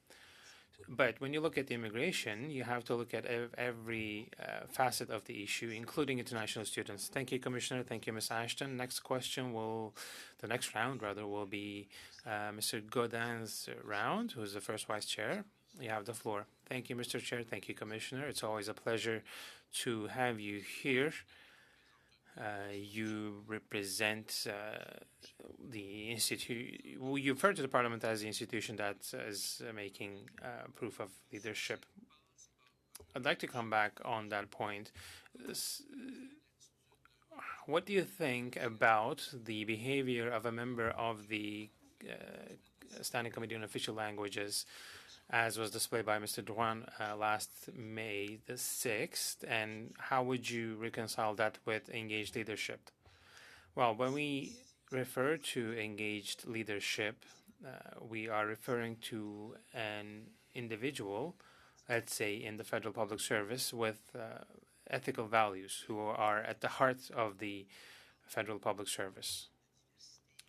But when you look at immigration, you have to look at every facet of the issue, including international students. Thank you, Commissioner. Thank you, Ms. Ashton. The next round will be Mr. Godin's round, who is the first Vice Chair. You have the floor. Thank you, Mr. Chair. Thank you, Commissioner. It's always a pleasure to have you here. You represent the institute. You refer to the Parliament as the institution that is making proof of leadership. I'd like to come back on that point. What do you think about the behavior of a member of the Standing Committee on Official Languages, as was displayed by Mr. Drouin last May the 6th, and how would you reconcile that with engaged leadership? Well, when we refer to engaged leadership, we are referring to an individual, let's say in the federal public service, with ethical values who are at the heart of the federal public service.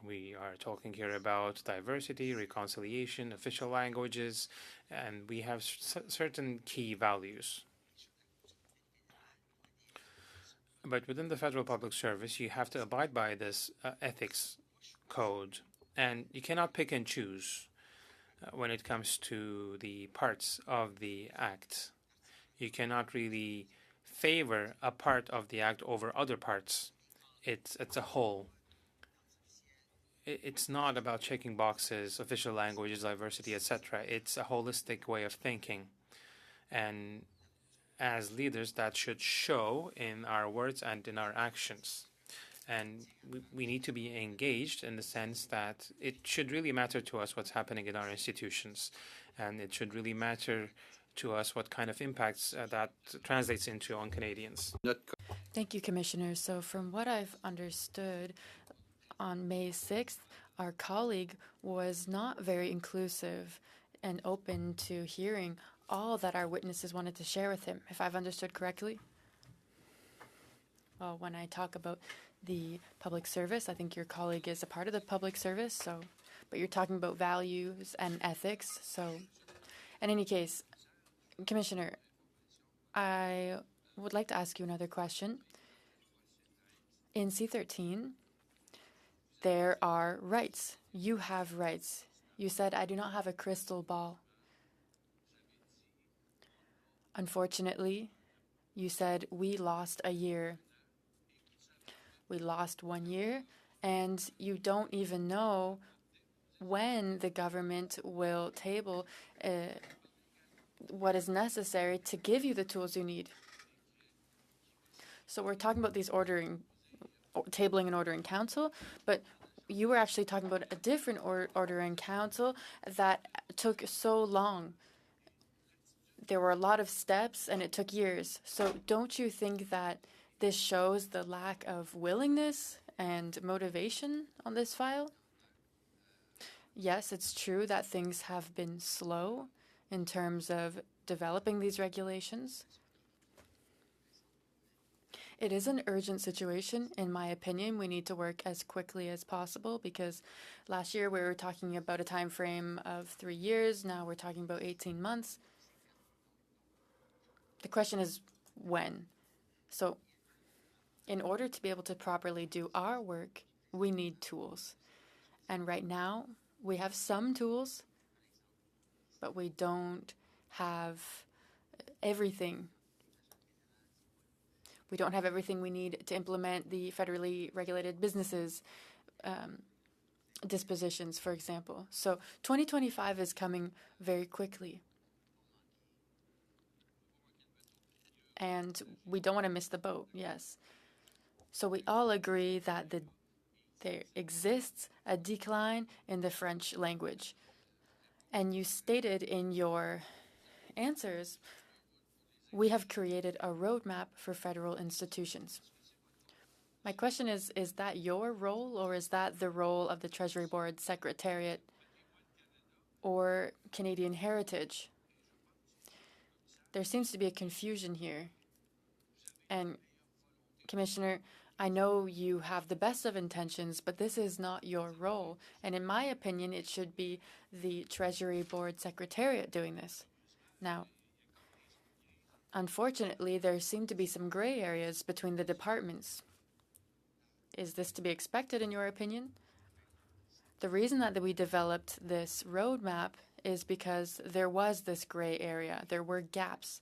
We are talking here about diversity, reconciliation, official languages, and we have certain key values. But within the federal public service, you have to abide by this ethics code, and you cannot pick and choose when it comes to the parts of the act. You cannot really favor a part of the act over other parts. It's a whole. It's not about checking boxes, official languages, diversity, etc. It's a holistic way of thinking. And as leaders, that should show in our words and in our actions. And we need to be engaged in the sense that it should really matter to us what's happening in our institutions. And it should really matter to us what kind of impacts that translates into on Canadians. Thank you, Commissioner. So from what I've understood, on May 6th, our colleague was not very inclusive and open to hearing all that our witnesses wanted to share with him, if I've understood correctly. Well, when I talk about the public service, I think your colleague is a part of the public service, but you're talking about values and ethics. So in any case, Commissioner, I would like to ask you another question. In C-13, there are rights. You have rights. You said, I do not have a crystal ball. Unfortunately, you said we lost a year. We lost 1 year, and you don't even know when the government will table what is necessary to give you the tools you need. So we're talking about these tabling and ordering council, but you were actually talking about a different ordering council that took so long. There were a lot of steps and it took years. So don't you think that this shows the lack of willingness and motivation on this file? Yes, it's true that things have been slow in terms of developing these regulations. It is an urgent situation. In my opinion, we need to work as quickly as possible because last year we were talking about a time frame of 3 years. Now we're talking about 18 months. The question is when. So in order to be able to properly do our work, we need tools. And right now we have some tools, but we don't have everything. We don't have everything we need to implement the federally regulated businesses dispositions, for example. So 2025 is coming very quickly. And we don't want to miss the boat, yes. So we all agree that there exists a decline in the French language. And you stated in your answers, we have created a roadmap for federal institutions. My question is that your role or is that the role of the Treasury Board Secretariat or Canadian Heritage? There seems to be a confusion here. And Commissioner, I know you have the best of intentions, but this is not your role. And in my opinion, it should be the Treasury Board Secretariat doing this. Now, unfortunately, there seem to be some gray areas between the departments. Is this to be expected, in your opinion? The reason that we developed this roadmap is because there was this gray area. There were gaps.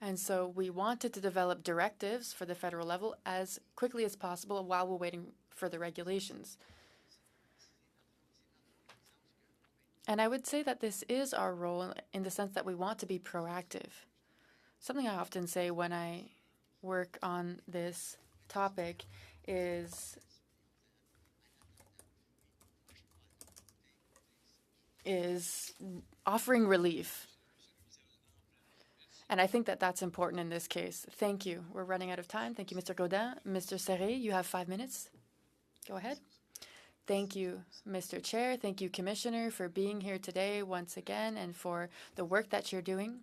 And so we wanted to develop directives for the federal level as quickly as possible while we're waiting for the regulations. And I would say that this is our role in the sense that we want to be proactive. Something I often say when I work on this topic is offering relief. And I think that that's important in this case. Thank you. We're running out of time. Thank you, Mr. Gaudin. Mr. Serré, you have 5 minutes. Go ahead. Thank you, Mr. Chair. Thank you, Commissioner, for being here today once again and for the work that you're doing.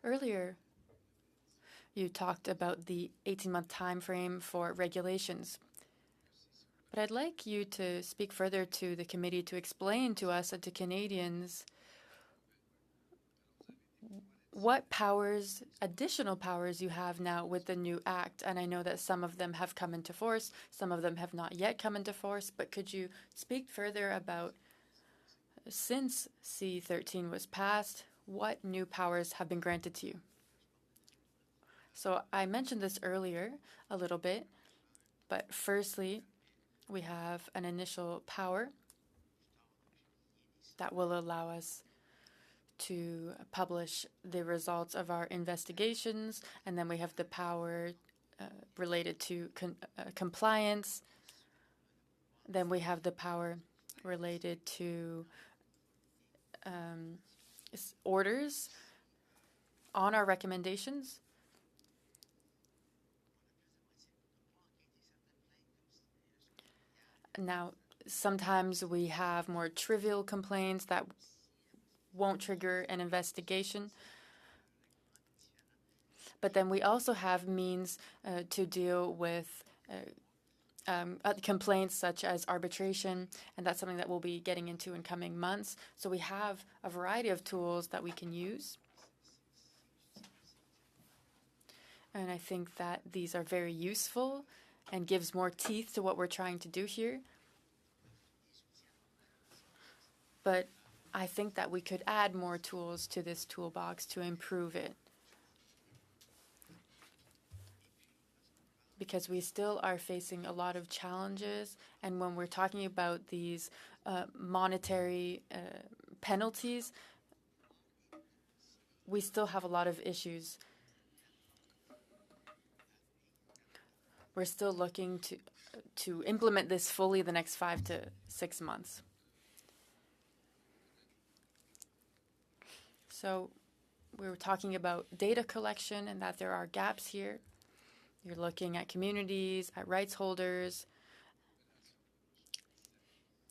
Earlier, you talked about the 18-month time frame for regulations. But I'd like you to speak further to the committee to explain to us and to Canadians what powers, additional powers you have now with the new act. And I know that some of them have come into force, some of them have not yet come into force, but could you speak further about, since C-13 was passed, what new powers have been granted to you? So I mentioned this earlier a little bit, but firstly, we have an initial power that will allow us to publish the results of our investigations, and then we have the power related to compliance. Then we have the power related to orders on our recommendations. Now, sometimes we have more trivial complaints that won't trigger an investigation. But then we also have means to deal with complaints such as arbitration, and that's something that we'll be getting into in coming months. So we have a variety of tools that we can use. And I think that these are very useful and gives more teeth to what we're trying to do here. But I think that we could add more tools to this toolbox to improve it. Because we still are facing a lot of challenges, and when we're talking about these monetary penalties, we still have a lot of issues. We're still looking to implement this fully the next 5 to 6 months. So we were talking about data collection and that there are gaps here. You're looking at communities, at rights holders,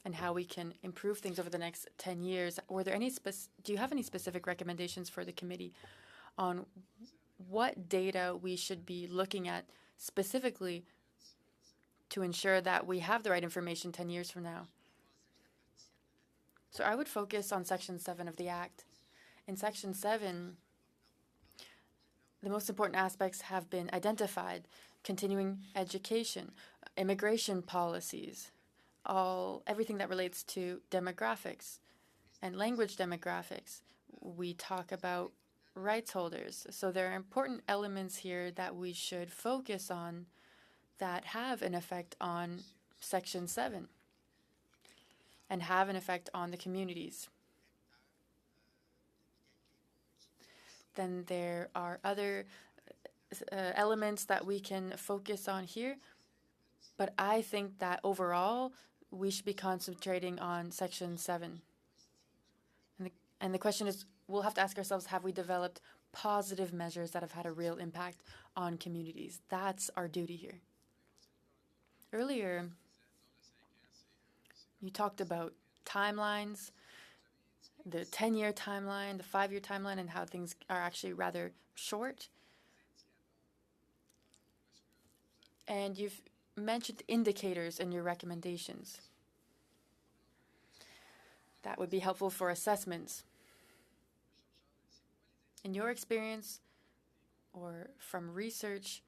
and how we can improve things over the next 10 years. Were there any do you have any specific recommendations for the committee on what data we should be looking at specifically to ensure that we have the right information 10 years from now? So I would focus on Section 7 of the Act. In Section 7, the most important aspects have been identified: continuing education, immigration policies, everything that relates to demographics and language demographics. We talk about rights holders. So there are important elements here that we should focus on that have an effect on Section 7 and have an effect on the communities. Then there are other elements that we can focus on here. But I think that overall, we should be concentrating on Section 7. And the question is, we'll have to ask ourselves, have we developed positive measures that have had a real impact on communities? That's our duty here. Earlier, you talked about timelines, the 10-year timeline, the 5-year timeline, and how things are actually rather short. And you've mentioned indicators in your recommendations. That would be helpful for assessments. In your experience or from research,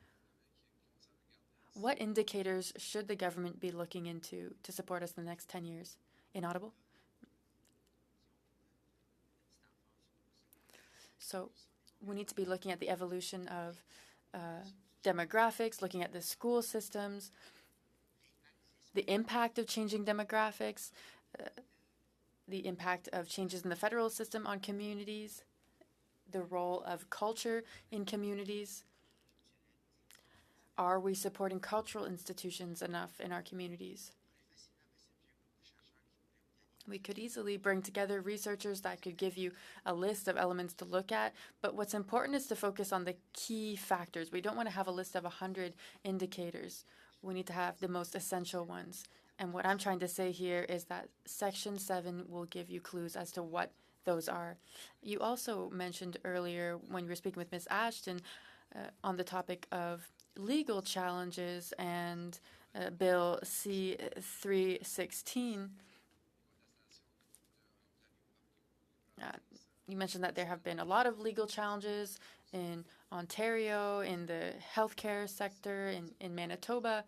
what indicators should the government be looking into to support us in the next 10 years? Inaudible? So we need to be looking at the evolution of demographics, looking at the school systems, the impact of changing demographics, the impact of changes in the federal system on communities, the role of culture in communities. Are we supporting cultural institutions enough in our communities? We could easily bring together researchers that could give you a list of elements to look at, but what's important is to focus on the key factors. We don't want to have a list of 100 indicators. We need to have the most essential ones. And what I'm trying to say here is that Section 7 will give you clues as to what those are. You also mentioned earlier when you were speaking with Ms. Ashton on the topic of legal challenges and Bill C-316. You mentioned that there have been a lot of legal challenges in Ontario, in the healthcare sector, in Manitoba.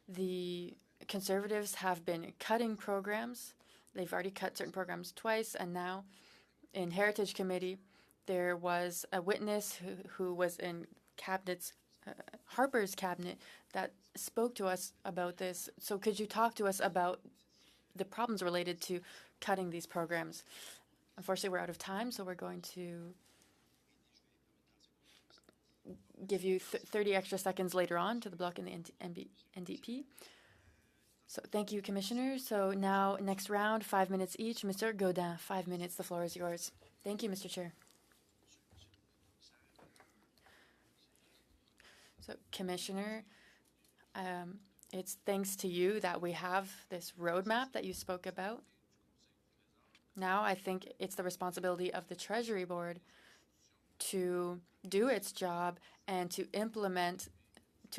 The Conservatives have been cutting programs. They've already cut certain programs twice, and now in Heritage Committee, there was a witness who was in Harper's cabinet that spoke to us about this. So could you talk to us about the problems related to cutting these programs? Unfortunately, we're out of time, so we're going to give you 30 extra seconds later on to the Bloc and the NDP. So thank you, Commissioner. So now, next round, 5 minutes each. Mr. Gaudin, 5 minutes. The floor is yours. Thank you, Mr. Chair. So, Commissioner, it's thanks to you that we have this roadmap that you spoke about. Now I think it's the responsibility of the Treasury Board to do its job and to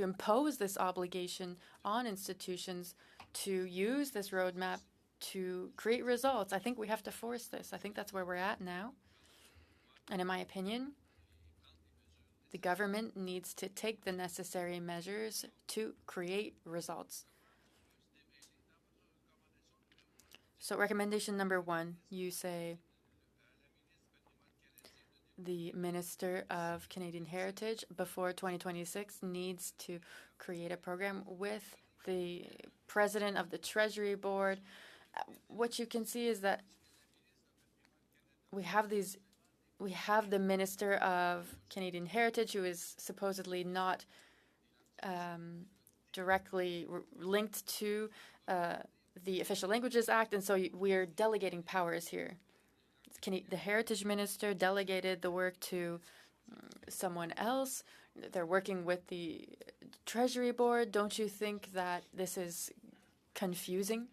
impose this obligation on institutions to use this roadmap to create results. I think we have to force this. I think that's where we're at now. And in my opinion, the government needs to take the necessary measures to create results. So recommendation number 1, you say the Minister of Canadian Heritage before 2026 needs to create a program with the President of the Treasury Board. What you can see is that we have the Minister of Canadian Heritage, who is supposedly not directly linked to the Official Languages Act, and so we're delegating powers here. The Heritage Minister delegated the work to someone else. They're working with the Treasury Board. Don't you think that this is confusing?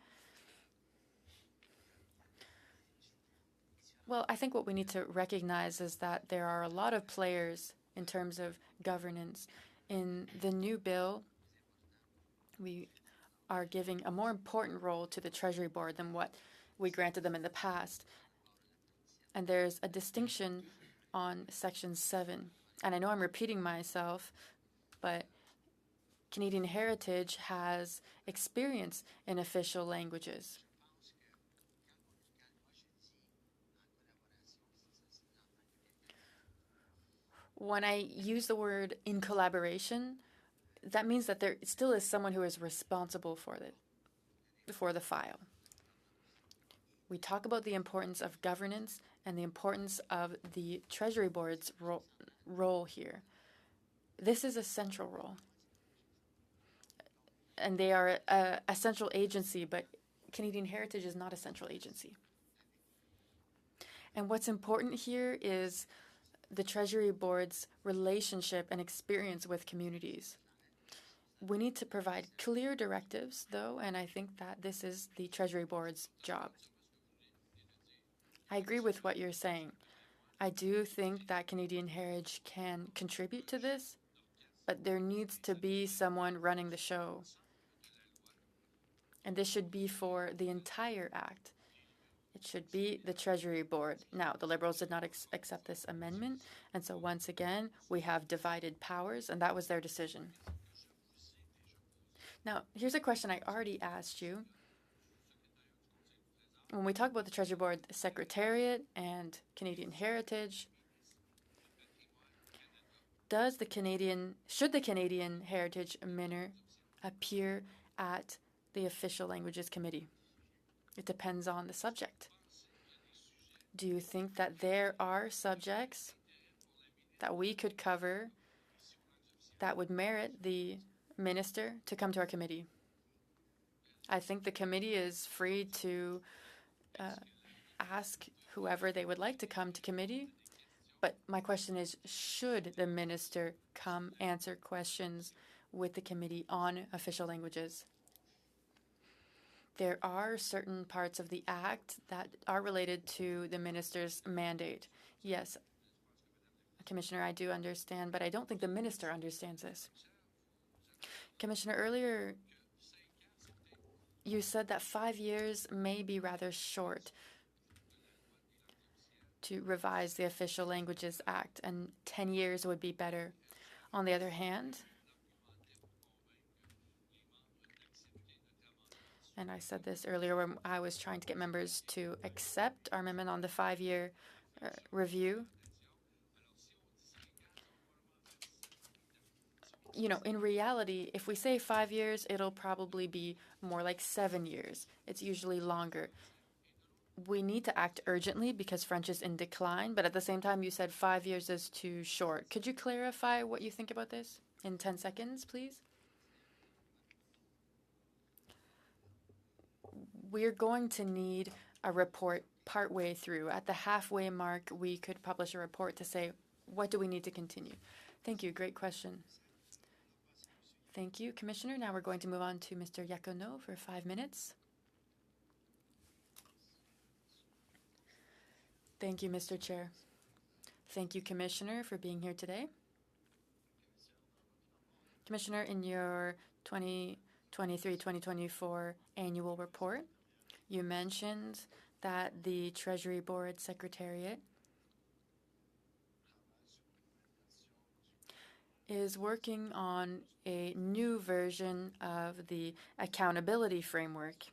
Well, I think what we need to recognize is that there are a lot of players in terms of governance. In the new bill, we are giving a more important role to the Treasury Board than what we granted them in the past. And there's a distinction on Section 7. And I know I'm repeating myself, but Canadian Heritage has experience in official languages. When I use the word in collaboration, that means that there still is someone who is responsible for the file. We talk about the importance of governance and the importance of the Treasury Board's role here. This is a central role. And they are a central agency, but Canadian Heritage is not a central agency. And what's important here is the Treasury Board's relationship and experience with communities. We need to provide clear directives, though, and I think that this is the Treasury Board's job. I agree with what you're saying. I do think that Canadian Heritage can contribute to this, but there needs to be someone running the show. And this should be for the entire act. It should be the Treasury Board. Now, the Liberals did not accept this amendment, and so once again, we have divided powers, and that was their decision. Now, here's a question I already asked you. When we talk about the Treasury Board Secretariat and Canadian Heritage, should the Canadian Heritage Minister appear at the Official Languages Committee? It depends on the subject. Do you think that there are subjects that we could cover that would merit the minister to come to our committee? I think the committee is free to ask whoever they would like to come to committee. But my question is, should the minister come answer questions with the Committee on Official Languages. There are certain parts of the Act that are related to the minister's mandate. Yes, Commissioner, I do understand, but I don't think the minister understands this. Commissioner, earlier you said that 5 years may be rather short to revise the Official Languages Act, and 10 years would be better. On the other hand, and I said this earlier when I was trying to get members to accept our amendment on the 5-year review. In reality, if we say 5 years, it'll probably be more like 7 years. It's usually longer. We need to act urgently because French is in decline, but at the same time, you said 5 years is too short. Could you clarify what you think about this in 10 seconds, please? We're going to need a report partway through. At the halfway mark, we could publish a report to say, what do we need to continue? Thank you. Great question. Thank you, Commissioner. Now we're going to move on to Mr. Iacono for 5 minutes. Thank you, Mr. Chair. Thank you, Commissioner, for being here today. Commissioner, in your 2023-2024 annual report, you mentioned that the Treasury Board Secretariat is working on a new version of the accountability framework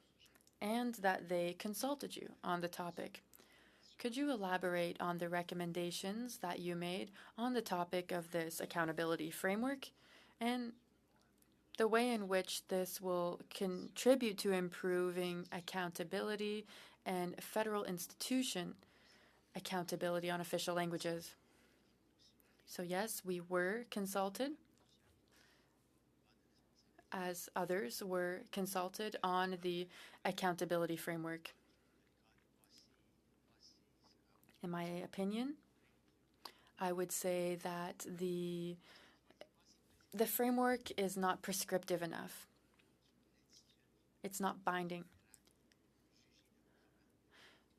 and that they consulted you on the topic. Could you elaborate on the recommendations that you made on the topic of this accountability framework and the way in which this will contribute to improving accountability and federal institution accountability on official languages? So yes, we were consulted, as others were consulted on the accountability framework. In my opinion, I would say that the framework is not prescriptive enough. It's not binding.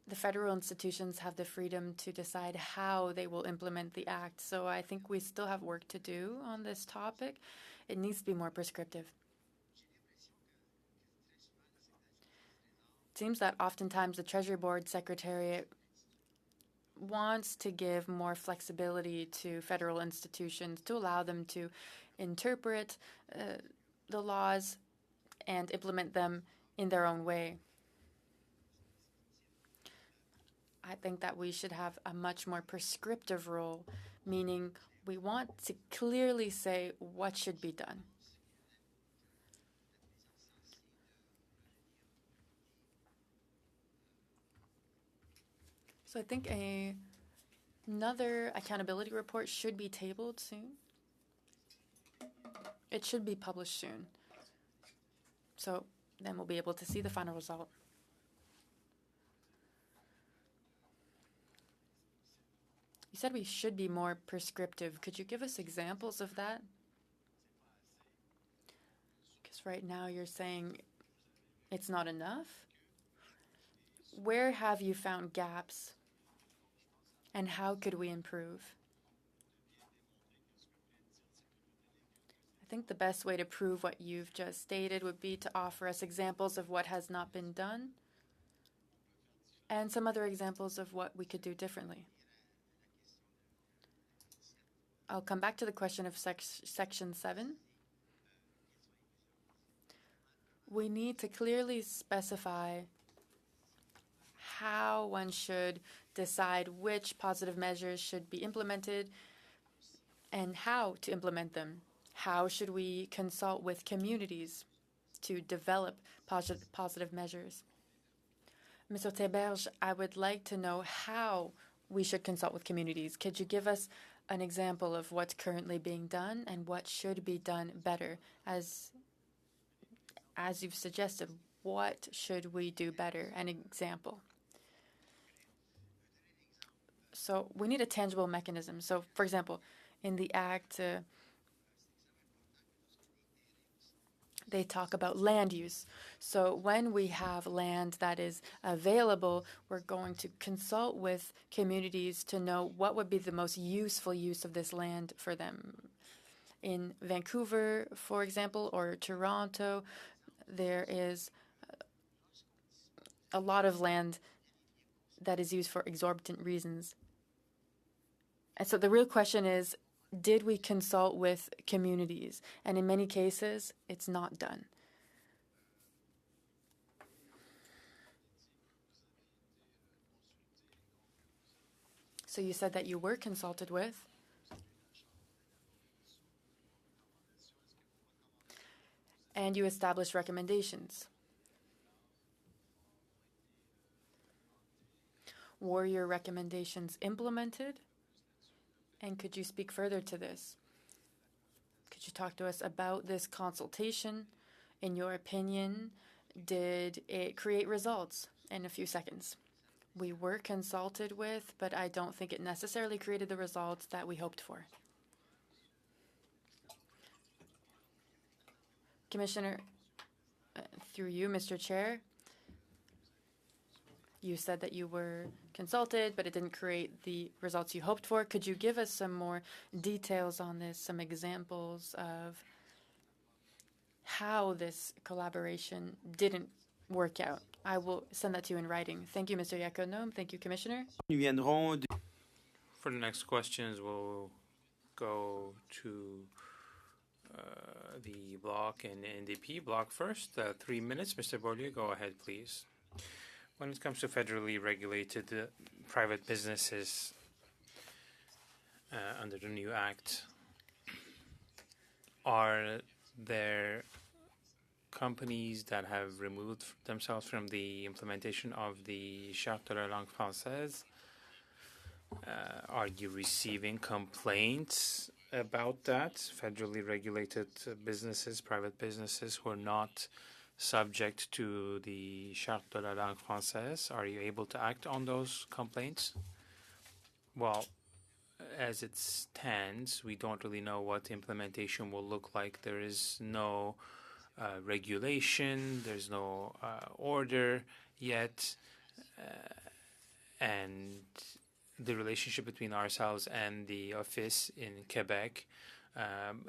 The federal institutions have the freedom to decide how they will implement the act, so I think we still have work to do on this topic. It needs to be more prescriptive. It seems that oftentimes the Treasury Board Secretariat wants to give more flexibility to federal institutions to allow them to interpret the laws and implement them in their own way. I think that we should have a much more prescriptive role, meaning we want to clearly say what should be done. So I think another accountability report should be tabled soon. It should be published soon. So then we'll be able to see the final result. You said we should be more prescriptive. Could you give us examples of that? Because right now you're saying it's not enough. Where have you found gaps? And how could we improve? I think the best way to prove what you've just stated would be to offer us examples of what has not been done and some other examples of what we could do differently. I'll come back to the question of Section 7. We need to clearly specify how one should decide which positive measures should be implemented and how to implement them. How should we consult with communities to develop positive measures? Mr. Theberge, I would like to know how we should consult with communities. Could you give us an example of what's currently being done and what should be done better? As you've suggested, what should we do better? An example. So we need a tangible mechanism. So, for example, in the Act, they talk about land use. So when we have land that is available, we're going to consult with communities to know what would be the most useful use of this land for them. In Vancouver, for example, or Toronto, there is a lot of land that is used for exorbitant reasons. And so the real question is, did we consult with communities? And in many cases, it's not done. So you said that you were consulted with. And you established recommendations. Were your recommendations implemented? And could you speak further to this? Could you talk to us about this consultation? In your opinion, did it create results? In a few seconds. We were consulted with, but I don't think it necessarily created the results that we hoped for. Commissioner, through you, Mr. Chair, you said that you were consulted, but it didn't create the results you hoped for. Could you give us some more details on this, some examples of how this collaboration didn't work out? I will send that to you in writing. Thank you, Mr. Yakonome. Thank you, Commissioner. Nous viendrons de... For the next questions, we'll go to the bloc and NDP. Bloc first, 3 minutes. Mr. Beaulieu, go ahead, please. When it comes to federally regulated private businesses under the new act, are there companies that have removed themselves from the implementation of the Charte de la langue française? Are you receiving complaints about that? Federally regulated businesses, private businesses who are not subject to the Charte de la langue française, are you able to act on those complaints? Well, as it stands, we don't really know what implementation will look like. There is no regulation, there's no order yet, and the relationship between ourselves and the office in Quebec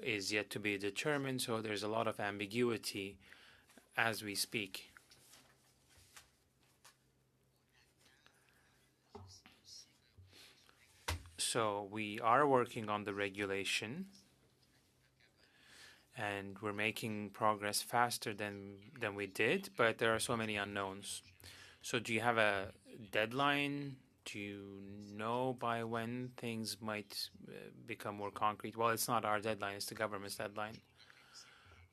is yet to be determined, so there's a lot of ambiguity as we speak. So we are working on the regulation, and we're making progress faster than we did, but there are so many unknowns. So do you have a deadline? Do you know by when things might become more concrete? Well, it's not our deadline, it's the government's deadline.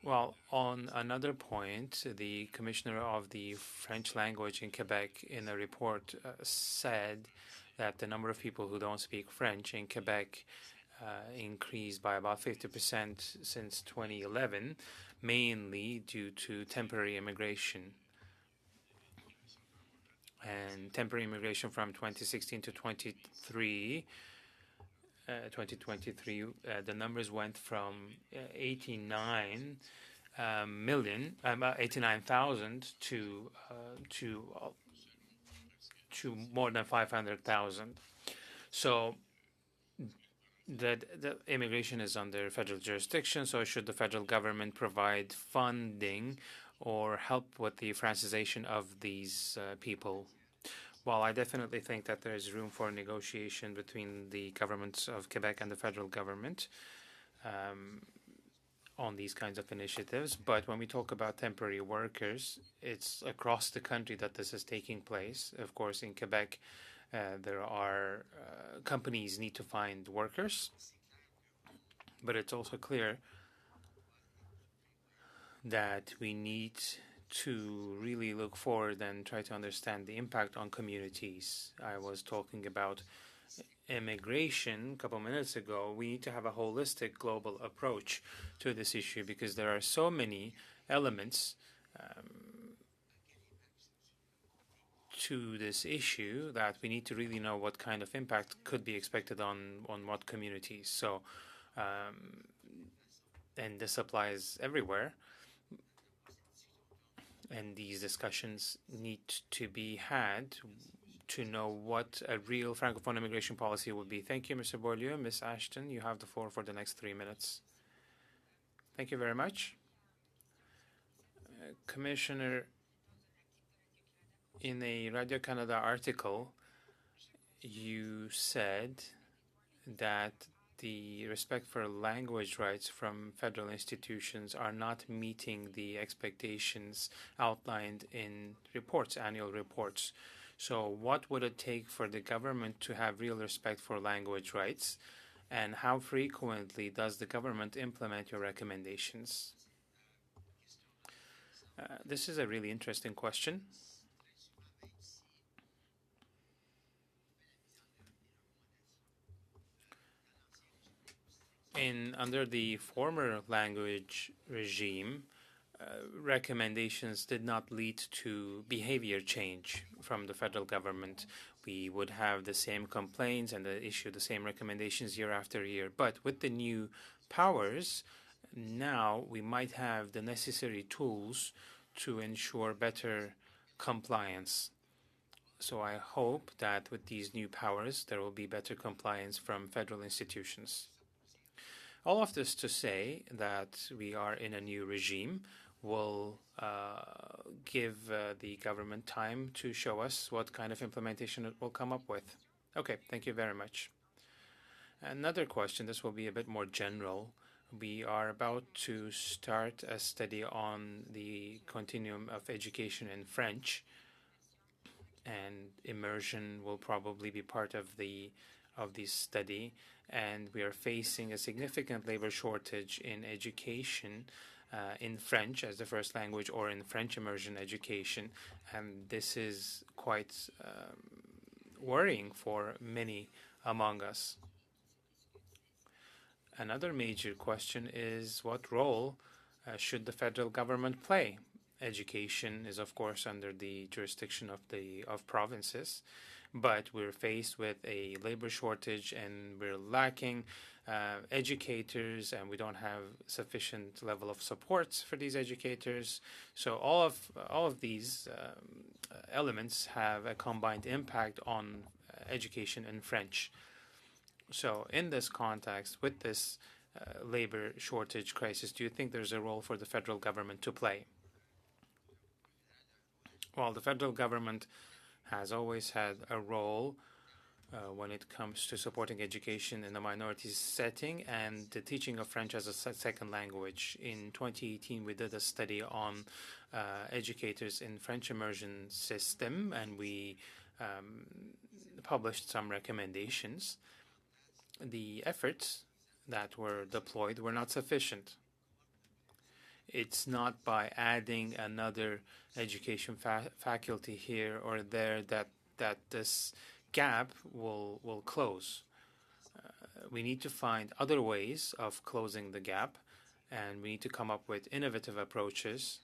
Well, on another point, the commissioner of the French language in Quebec in a report said that the number of people who don't speak French in Quebec increased by about 50% since 2011, mainly due to temporary immigration. And temporary immigration from 2016 to 2023, the numbers went from 89,000 to more than 500,000. So the immigration is under federal jurisdiction. So should the federal government provide funding or help with the Francization of these people? Well, I definitely think that there is room for negotiation between the governments of Quebec and the federal government on these kinds of initiatives. But when we talk about temporary workers, it's across the country that this is taking place. Of course, in Quebec, there are companies need to find workers, but it's also clear that we need to really look forward and try to understand the impact on communities. I was talking about immigration a couple minutes ago. We need to have a holistic global approach to this issue because there are so many elements to this issue that we need to really know what kind of impact could be expected on what communities. So, and this applies everywhere. And these discussions need to be had to know what a real Francophone immigration policy would be. Thank you, Mr. Beaulieu. Ms. Ashton, you have the floor for the next 3 minutes. Thank you very much. Commissioner, in a Radio-Canada article, you said that the respect for language rights from federal institutions are not meeting the expectations outlined in reports, annual reports. So what would it take for the government to have real respect for language rights? And how frequently does the government implement your recommendations? This is a really interesting question. Under the former language regime, recommendations did not lead to behavior change from the federal government. We would have the same complaints and issue the same recommendations year after year. But with the new powers, now we might have the necessary tools to ensure better compliance. So I hope that with these new powers, there will be better compliance from federal institutions. All of this to say that we are in a new regime will give the government time to show us what kind of implementation it will come up with. Okay, thank you very much. Another question, this will be a bit more general. We are about to start a study on the continuum of education in French, and immersion will probably be part of the study. And we are facing a significant labor shortage in education in French as the first language or in French immersion education. And this is quite worrying for many among us. Another major question is what role should the federal government play? Education is, of course, under the jurisdiction of provinces. But we're faced with a labor shortage and we're lacking educators, and we don't have sufficient level of support for these educators. So all of these elements have a combined impact on education in French. So in this context, with this labor shortage crisis, do you think there's a role for the federal government to play? Well, the federal government has always had a role when it comes to supporting education in the minorities setting and the teaching of French as a second language. In 2018, we did a study on educators in French immersion system, and we published some recommendations. The efforts that were deployed were not sufficient. It's not by adding another education faculty here or there that this gap will close. We need to find other ways of closing the gap, and we need to come up with innovative approaches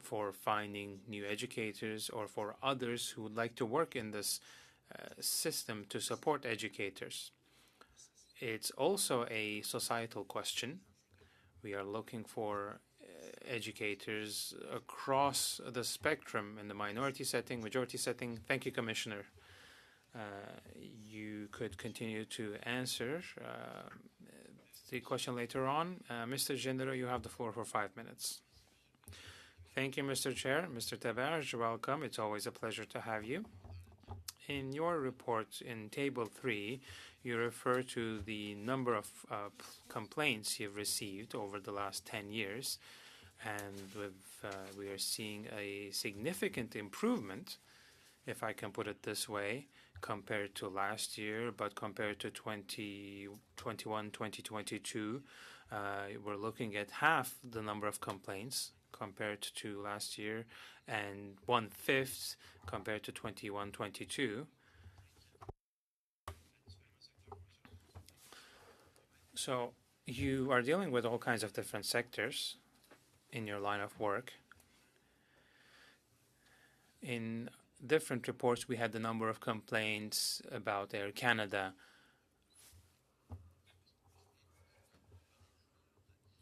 for finding new educators or for others who would like to work in this system to support educators. It's also a societal question. We are looking for educators across the spectrum in the minority setting, majority setting. Thank you, Commissioner. You could continue to answer the question later on. Mr. Gendero, you have the floor for 5 minutes. Thank you, Mr. Chair. Mr. Tabarj, welcome. It's always a pleasure to have you. In your report in Table 3, you refer to the number of complaints you've received over the last 10 years, and we are seeing a significant improvement, if I can put it this way, compared to last year, but compared to 2021, 2022, we're looking at half the number of complaints compared to last year and 1/5 compared to 21, 22. So you are dealing with all kinds of different sectors in your line of work. In different reports, we had the number of complaints about Air Canada.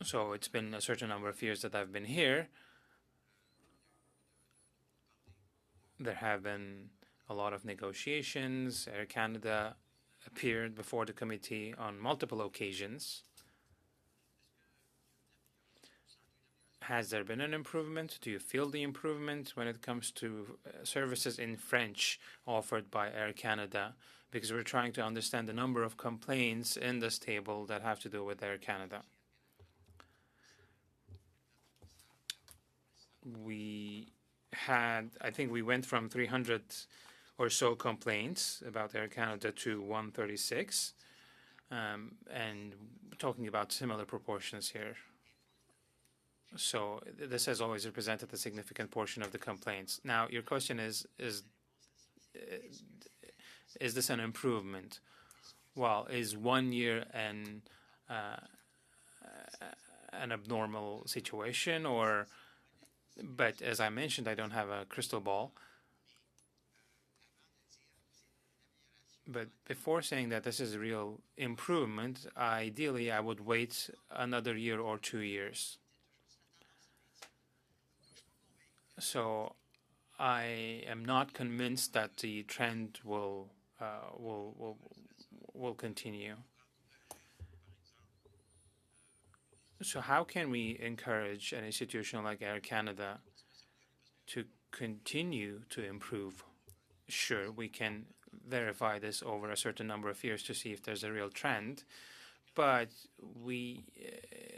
So it's been a certain number of years that I've been here. There have been a lot of negotiations. Air Canada appeared before the committee on multiple occasions. Has there been an improvement? Do you feel the improvement when it comes to services in French offered by Air Canada? Because we're trying to understand the number of complaints in this table that have to do with Air Canada. I think we went from 300 or so complaints about Air Canada to 136, and talking about similar proportions here. So this has always represented a significant portion of the complaints. Now, your question is this an improvement? Well, is 1 year an abnormal situation, or? But as I mentioned, I don't have a crystal ball. But before saying that this is a real improvement, ideally I would wait another year or 2 years. So I am not convinced that the trend will continue. So how can we encourage an institution like Air Canada to continue to improve? Sure, we can verify this over a certain number of years to see if there's a real trend, but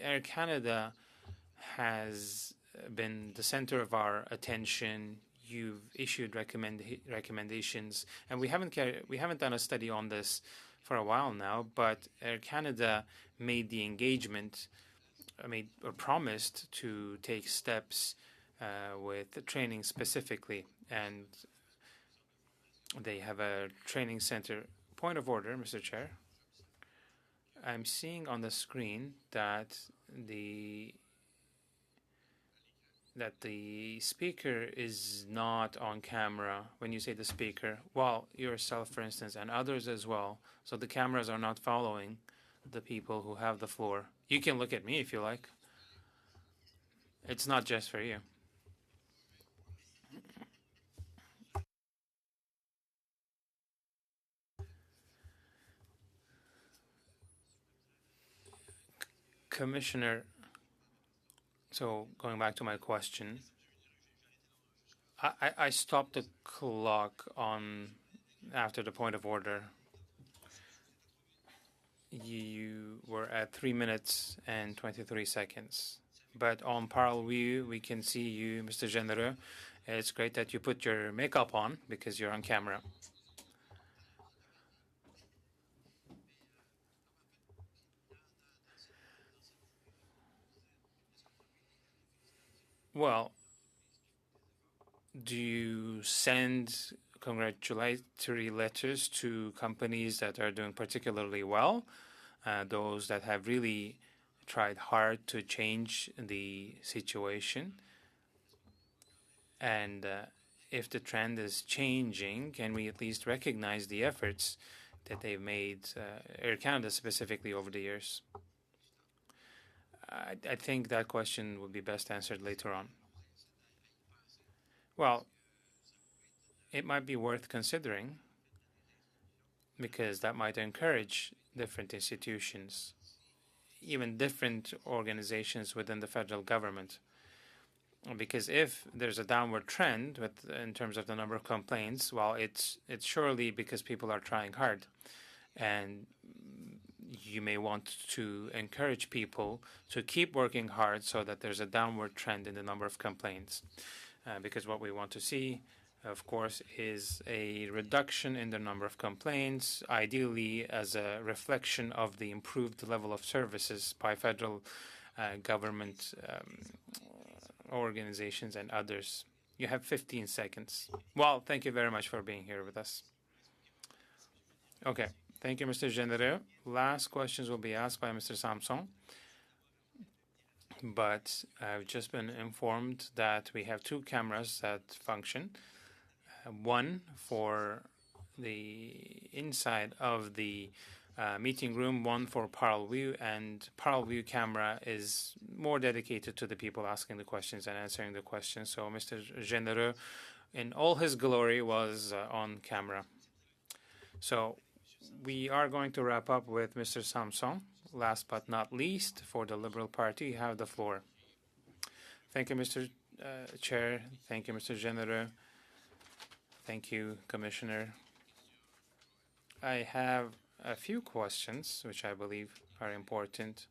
Air Canada has been the center of our attention. You've issued recommendations, and we haven't done a study on this for a while now, but Air Canada made the engagement, or promised to take steps with training specifically, and they have a training center. Point of order, Mr. Chair. I'm seeing on the screen that the speaker is not on camera. When you say the speaker, well, yourself, for instance, and others as well. So the cameras are not following the people who have the floor. You can look at me if you like. It's not just for you. Commissioner, so going back to my question, I stopped the clock on after the point of order. You were at 3 minutes and 23 seconds. But on Parle View, we can see you, Mr. Genereux. It's great that you put your makeup on because you're on camera. Well, do you send congratulatory letters to companies that are doing particularly well, those that have really tried hard to change the situation? And if the trend is changing, can we at least recognize the efforts that they've made, Air Canada specifically, over the years? I think that question would be best answered later on. Well, it might be worth considering because that might encourage different institutions, even different organizations within the federal government. Because if there's a downward trend in terms of the number of complaints, well, it's surely because people are trying hard. And you may want to encourage people to keep working hard so that there's a downward trend in the number of complaints. Because what we want to see, of course, is a reduction in the number of complaints, ideally as a reflection of the improved level of services by federal government organizations and others. You have 15 seconds. Well, thank you very much for being here with us. Okay. Thank you, Mr. Genereux. Last questions will be asked by Mr. Samson. But I've just been informed that we have 2 cameras that function. One for the inside of the meeting room, one for Parle View, and Parle View camera is more dedicated to the people asking the questions and answering the questions. So, Mr. Genereux, in all his glory was on camera. So we are going to wrap up with Mr. Samson. Last but not least, for the Liberal Party, you have the floor. Thank you, Mr. Chair. Thank you, Mr. General. Thank you, Commissioner. I have a few questions which I believe are important.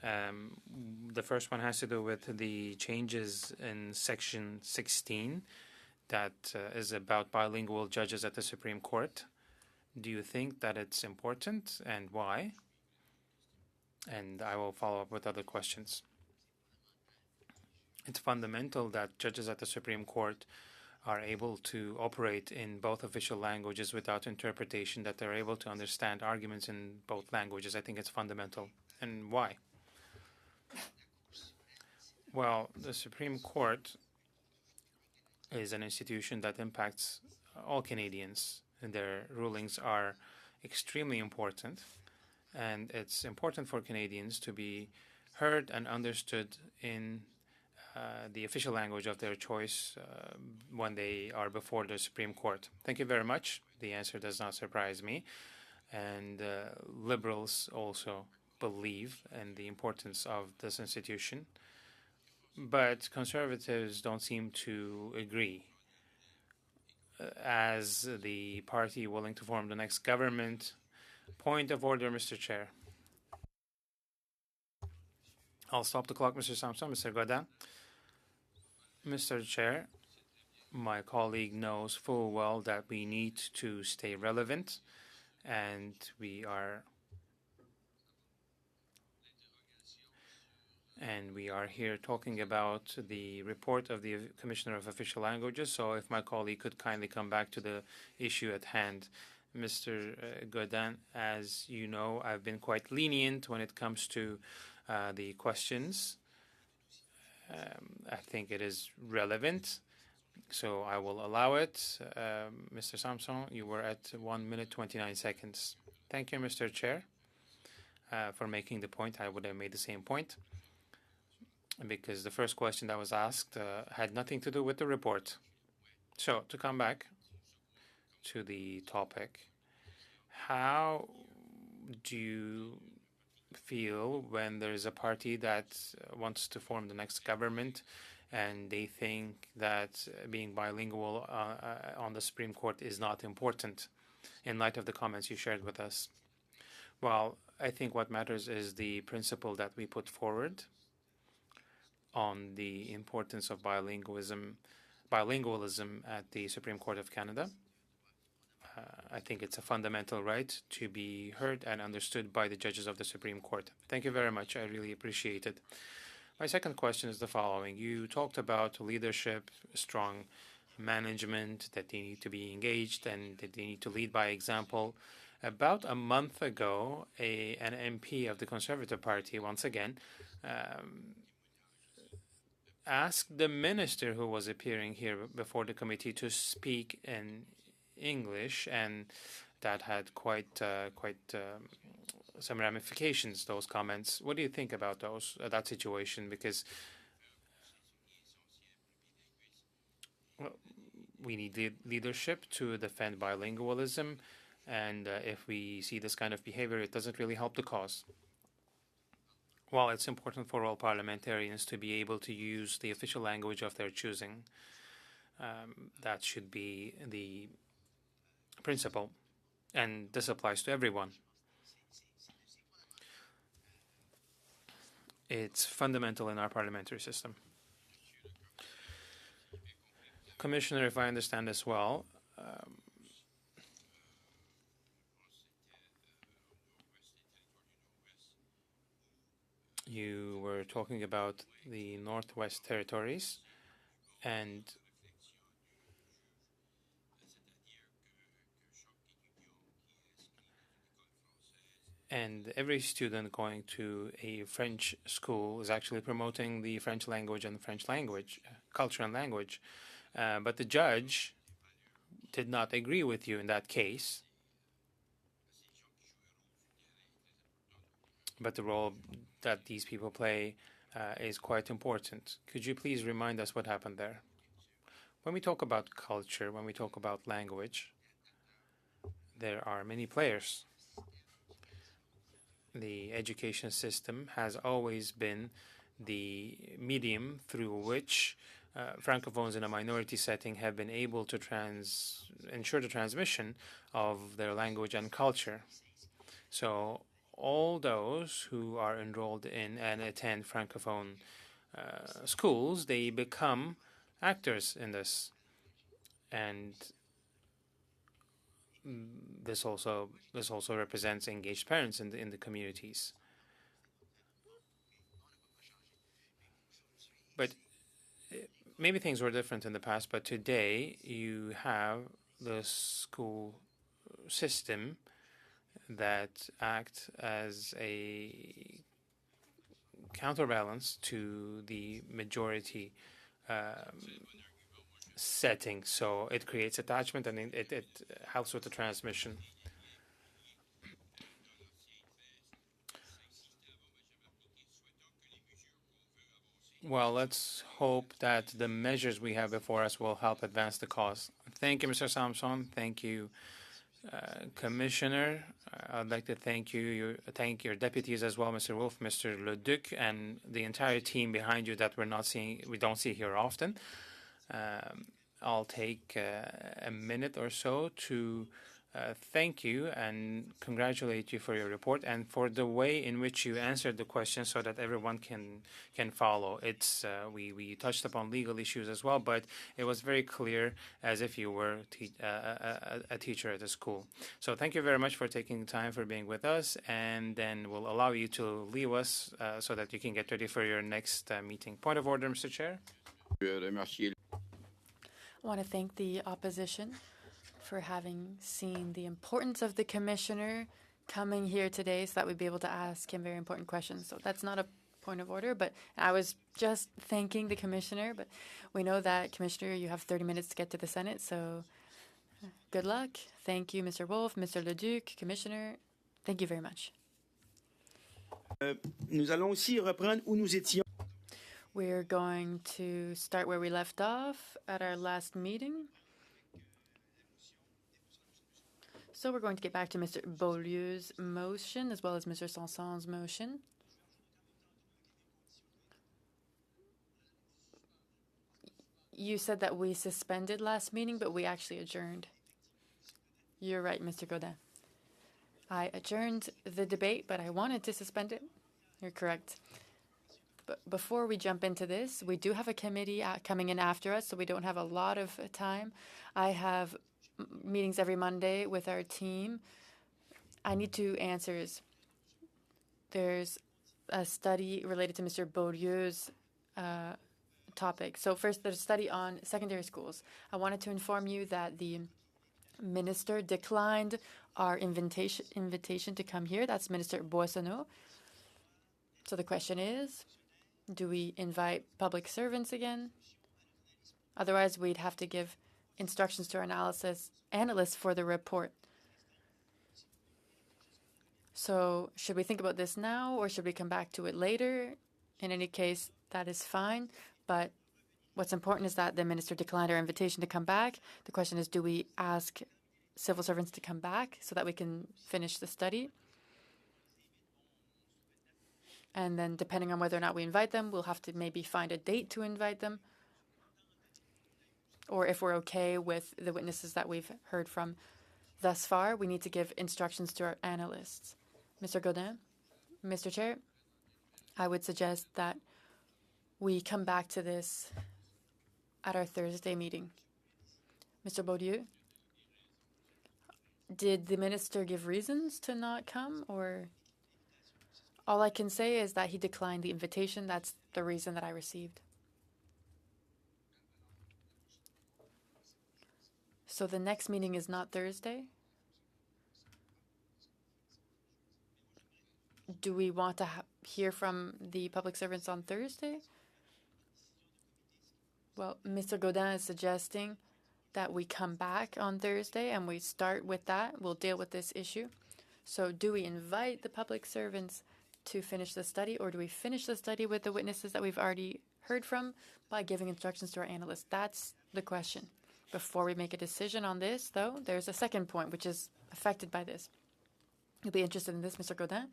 The first one has to do with the changes in Section 16 that is about bilingual judges at the Supreme Court. Do you think that it's important, and why? And I will follow up with other questions. It's fundamental that judges at the Supreme Court are able to operate in both official languages without interpretation, that they're able to understand arguments in both languages. I think it's fundamental. And why? Well, the Supreme Court is an institution that impacts all Canadians, and their rulings are extremely important. And it's important for Canadians to be heard and understood in the official language of their choice when they are before the Supreme Court. Thank you very much. The answer does not surprise me. And Liberals also believe in the importance of this institution. But Conservatives don't seem to agree. As the party willing to form the next government, point of order, Mr. Chair. I'll stop the clock, Mr. Samson. Mr. Godin. Mr. Chair, my colleague knows full well that we need to stay relevant, and we are here talking about the report of the Commissioner of Official Languages. So if my colleague could kindly come back to the issue at hand. Mr. Godin, as you know, I've been quite lenient when it comes to the questions. I think it is relevant, so I will allow it. Mr. Samson, you were at 1 minute 29 seconds. Thank you, Mr. Chair, for making the point. I would have made the same point, because the first question that was asked had nothing to do with the report. So, to come back to the topic, how do you feel when there is a party that wants to form the next government and they think that being bilingual on the Supreme Court is not important in light of the comments you shared with us? Well, I think what matters is the principle that we put forward on the importance of bilingualism at the Supreme Court of Canada. I think it's a fundamental right to be heard and understood by the judges of the Supreme Court. Thank you very much. I really appreciate it. My second question is the following. You talked about leadership, strong management, that they need to be engaged and that they need to lead by example. About a month ago, an MP of the Conservative Party, once again, asked the minister who was appearing here before the committee to speak in English, and that had quite some ramifications, those comments. What do you think about that situation? Because we need leadership to defend bilingualism, and if we see this kind of behavior, it doesn't really help the cause. Well, it's important for all parliamentarians to be able to use the official language of their choosing. That should be the principle, and this applies to everyone. It's fundamental in our parliamentary system. Commissioner, if I understand this well, you were talking about the Northwest Territories, and every student going to a French school is actually promoting the French language and the French language, culture and language. But the judge did not agree with you in that case. But the role that these people play is quite important. Could you please remind us what happened there? When we talk about culture, when we talk about language, there are many players. The education system has always been the medium through which Francophones in a minority setting have been able to ensure the transmission of their language and culture. So all those who are enrolled in and attend Francophone schools, they become actors in this. And this also represents engaged parents in the communities. But maybe things were different in the past, but today you have the school system that act as a counterbalance to the majority setting. So it creates attachment and it helps with the transmission. Well, let's hope that the measures we have before us will help advance the cause. Thank you, Mr. Samson. Thank you, Commissioner. I'd like to thank your deputies as well, Mr. Wolf, Mr. Leduc, and the entire team behind you that we don't see here often. I'll take a minute or so to thank you and congratulate you for your report and for the way in which you answered the questions so that everyone can follow. It's we touched upon legal issues as well, but it was very clear as if you were a teacher at a school. So thank you very much for taking time for being with us, and then we'll allow you to leave us so that you can get ready for your next meeting. Point of order, Mr. Chair. I want to thank the opposition for having seen the importance of the commissioner coming here today so that we'd be able to ask him very important questions. So that's not a point of order, but I was just thanking the commissioner. But we know that, Commissioner, you have 30 minutes to get to the Senate, so good luck. Thank you, Mr. Wolf, Mr. Leduc, Commissioner. Thank you very much. Nous allons aussi reprendre où nous étions. We're going to start where we left off at our last meeting. So we're going to get back to Mr. Beaulieu's motion as well as Mr. Sanson's motion. You said that we suspended last meeting, but we actually adjourned. You're right, Mr. Godin. I adjourned the debate, but I wanted to suspend it. You're correct. But before we jump into this, we do have a committee coming in after us, so we don't have a lot of time. I have meetings every Monday with our team. I need 2 answers. There's a study related to Mr. Beaulieu's topic. So first, there's a study on secondary schools. I wanted to inform you that the minister declined our invitation to come here. That's Minister Boissonnault. So the question is, do we invite public servants again? Otherwise, we'd have to give instructions to our analysts for the report. So should we think about this now or should we come back to it later? In any case, that is fine. But what's important is that the minister declined our invitation to come back. The question is, do we ask civil servants to come back so that we can finish the study? And then depending on whether or not we invite them, we'll have to maybe find a date to invite them. Or if we're okay with the witnesses that we've heard from thus far, we need to give instructions to our analysts. Mr. Godin, Mr. Chair, I would suggest that we come back to this at our Thursday meeting. Mr. Beaulieu, did the minister give reasons to not come, or? All I can say is that he declined the invitation. That's the reason that I received. So the next meeting is not Thursday? Do we want to hear from the public servants on Thursday? Well, Mr. Godin is suggesting that we come back on Thursday and we start with that. We'll deal with this issue. So do we invite the public servants to finish the study, or do we finish the study with the witnesses that we've already heard from by giving instructions to our analysts? That's the question. Before we make a decision on this, though, there's a second point which is affected by this. You'll be interested in this, Mr. Gaudin.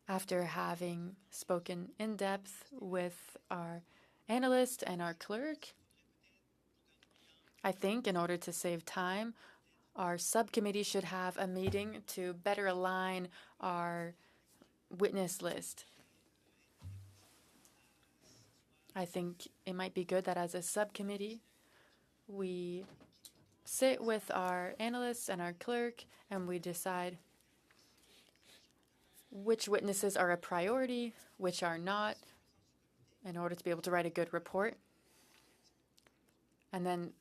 After having spoken in depth with our analyst and our clerk, I think in order to save time, our subcommittee should have a meeting to better align our witness list. I think it might be good that as a subcommittee, we sit with our analysts and our clerk and we decide which witnesses are a priority, which are not, in order to be able to write a good report. And then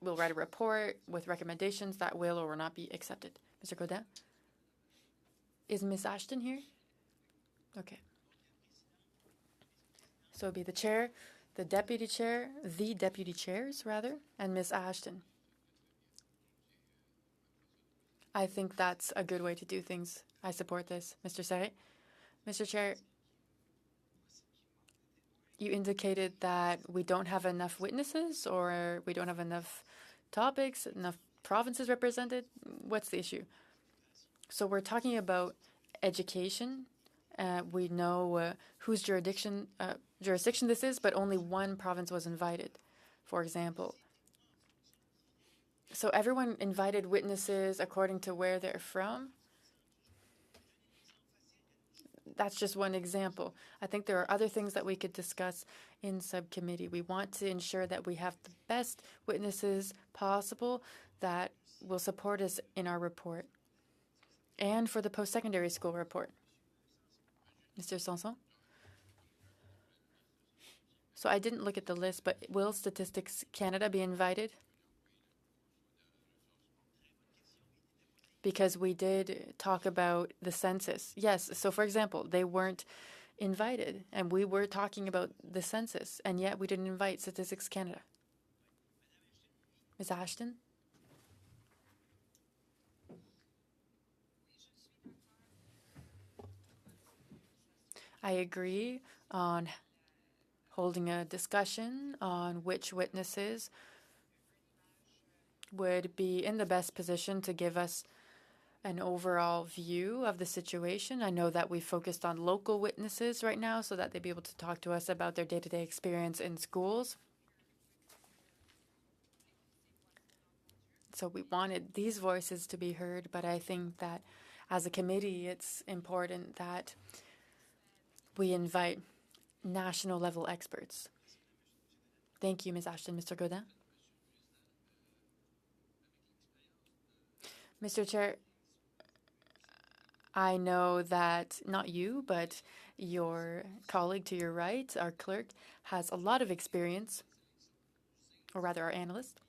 we'll write a report with recommendations that will or will not be accepted. Mr. Gaudin? Is Ms. Ashton here? Okay. So it'd be the chair, the deputy chairs, rather, and Ms. Ashton. I think that's a good way to do things. I support this. Mr. Serret? Mr. Chair, you indicated that we don't have enough witnesses or we don't have enough topics, enough provinces represented. What's the issue? So we're talking about education. We know whose jurisdiction this is, but only one province was invited, for example. So everyone invited witnesses according to where they're from. That's just one example. I think there are other things that we could discuss in subcommittee. We want to ensure that we have the best witnesses possible that will support us in our report and for the post-secondary school report. Mr. Sanson? So I didn't look at the list, but will Statistics Canada be invited? Because we did talk about the census. Yes, so for example, they weren't invited, and we were talking about the census, and yet we didn't invite Statistics Canada. Ms. Ashton? I agree on holding a discussion on which witnesses would be in the best position to give us an overall view of the situation. I know that we focused on local witnesses right now so that they'd be able to talk to us about their day-to-day experience in schools. So we wanted these voices to be heard, but I think that as a committee, it's important that we invite national level experts. Thank you, Ms. Ashton. Mr. Gaudin? Mr. Chair, I know that not you, but your colleague to your right, our clerk, has a lot of experience, or rather our analyst.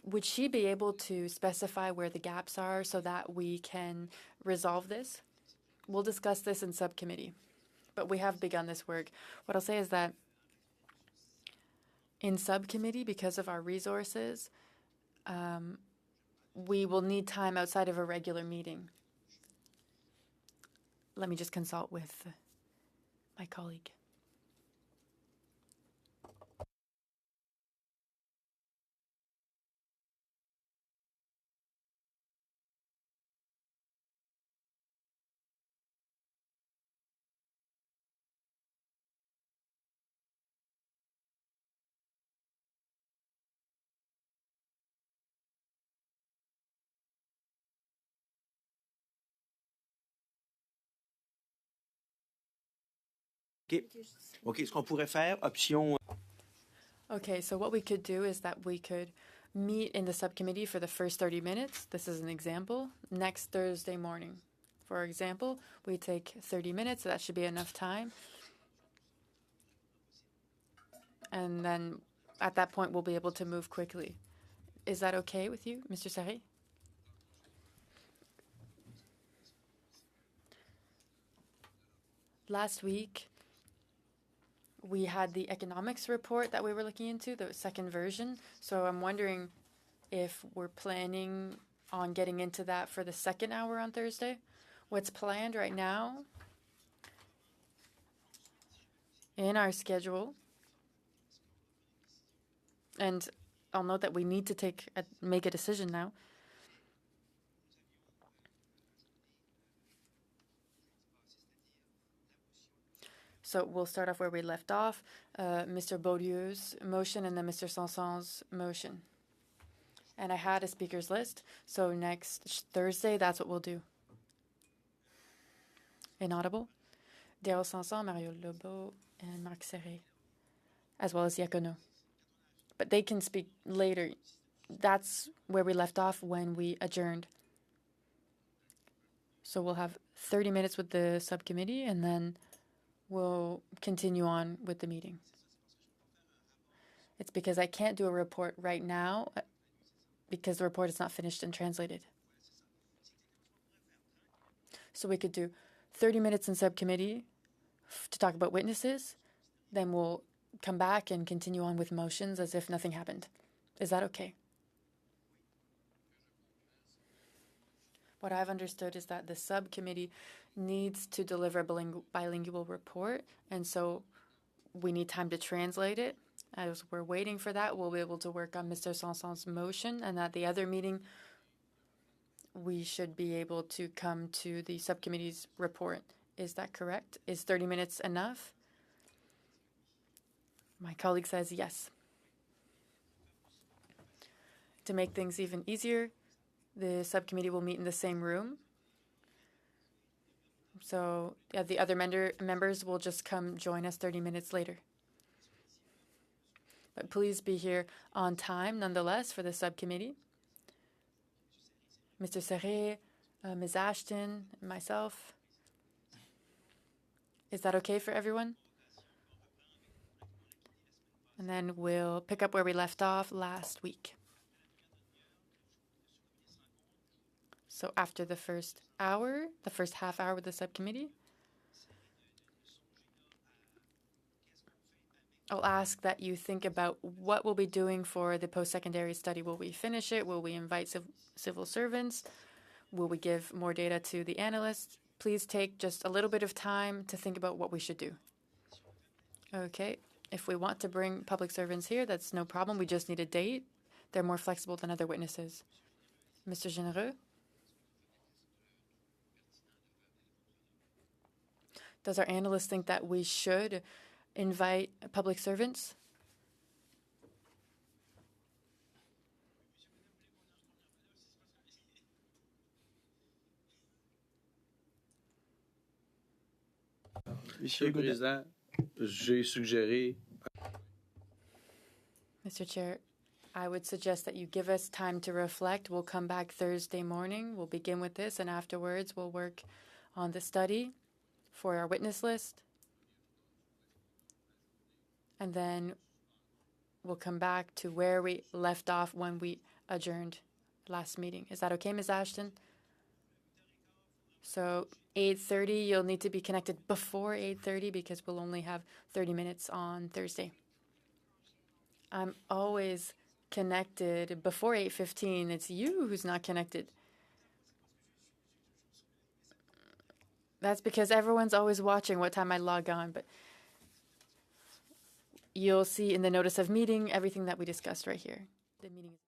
Would she be able to specify where the gaps are so that we can resolve this? We'll discuss this in subcommittee, but we have begun this work. What I'll say is that in subcommittee, because of our resources, we will need time outside of a regular meeting. Let me just consult with my colleague. OK, ce qu'on pourrait faire, option... Okay, so what we could do is that we could meet in the subcommittee for the first 30 minutes. This is an example. Next Thursday morning, for example, we take 30 minutes. So that should be enough time. And then at that point, we'll be able to move quickly. Is that okay with you, Mr. Serret? Last week, we had the economics report that we were looking into, the second version. So I'm wondering if we're planning on getting into that for the second hour on Thursday. What's planned right now in our schedule And I'll note that we need to make a decision now. So we'll start off where we left off, Mr. Beaulieu's motion and then Mr. Sanson's motion. And I had a speakers list, so next Thursday, that's what we'll do. Inaudible, Daryl Sanson, Mario Lobo, and Marc Serré, as well as Iacono. But they can speak later. That's where we left off when we adjourned. So we'll have 30 minutes with the subcommittee, and then we'll continue on with the meeting. It's because I can't do a report right now because the report is not finished and translated. So we could do 30 minutes in subcommittee to talk about witnesses. Then we'll come back and continue on with motions as if nothing happened. Is that okay? What I've understood is that the subcommittee needs to deliver a bilingual report, and so we need time to translate it. As we're waiting for that, we'll be able to work on Mr. Sanson's motion, and at the other meeting, we should be able to come to the subcommittee's report. Is that correct? Is 30 minutes enough? My colleague says yes. To make things even easier, the subcommittee will meet in the same room. So the other members will just come join us 30 minutes later. But please be here on time, nonetheless, for the subcommittee. Mr. Serré, Ms. Ashton, and myself. Is that okay for everyone? And then we'll pick up where we left off last week. So after the first hour, the first half hour with the subcommittee, I'll ask that you think about what we'll be doing for the post-secondary study. Will we finish it? Will we invite civil servants? Will we give more data to the analysts? Please take just a little bit of time to think about what we should do. Okay. If we want to bring public servants here, that's no problem. We just need a date. They're more flexible than other witnesses. Mr. Généreux? Does our analyst think that we should invite public servants? Monsieur le Président, j'ai suggéré. Mr. Chair, I would suggest that you give us time to reflect. We'll come back Thursday morning. We'll begin with this, and afterwards we'll work on the study for our witness list. And then we'll come back to where we left off when we adjourned last meeting. Is that okay, Ms. Ashton? So 8:30, you'll need to be connected before 8:30 because we'll only have 30 minutes on Thursday. I'm always connected before 8:15. It's you who's not connected. That's because everyone's always watching what time I log on, but you'll see in the notice of meeting everything that we discussed right here. The meeting is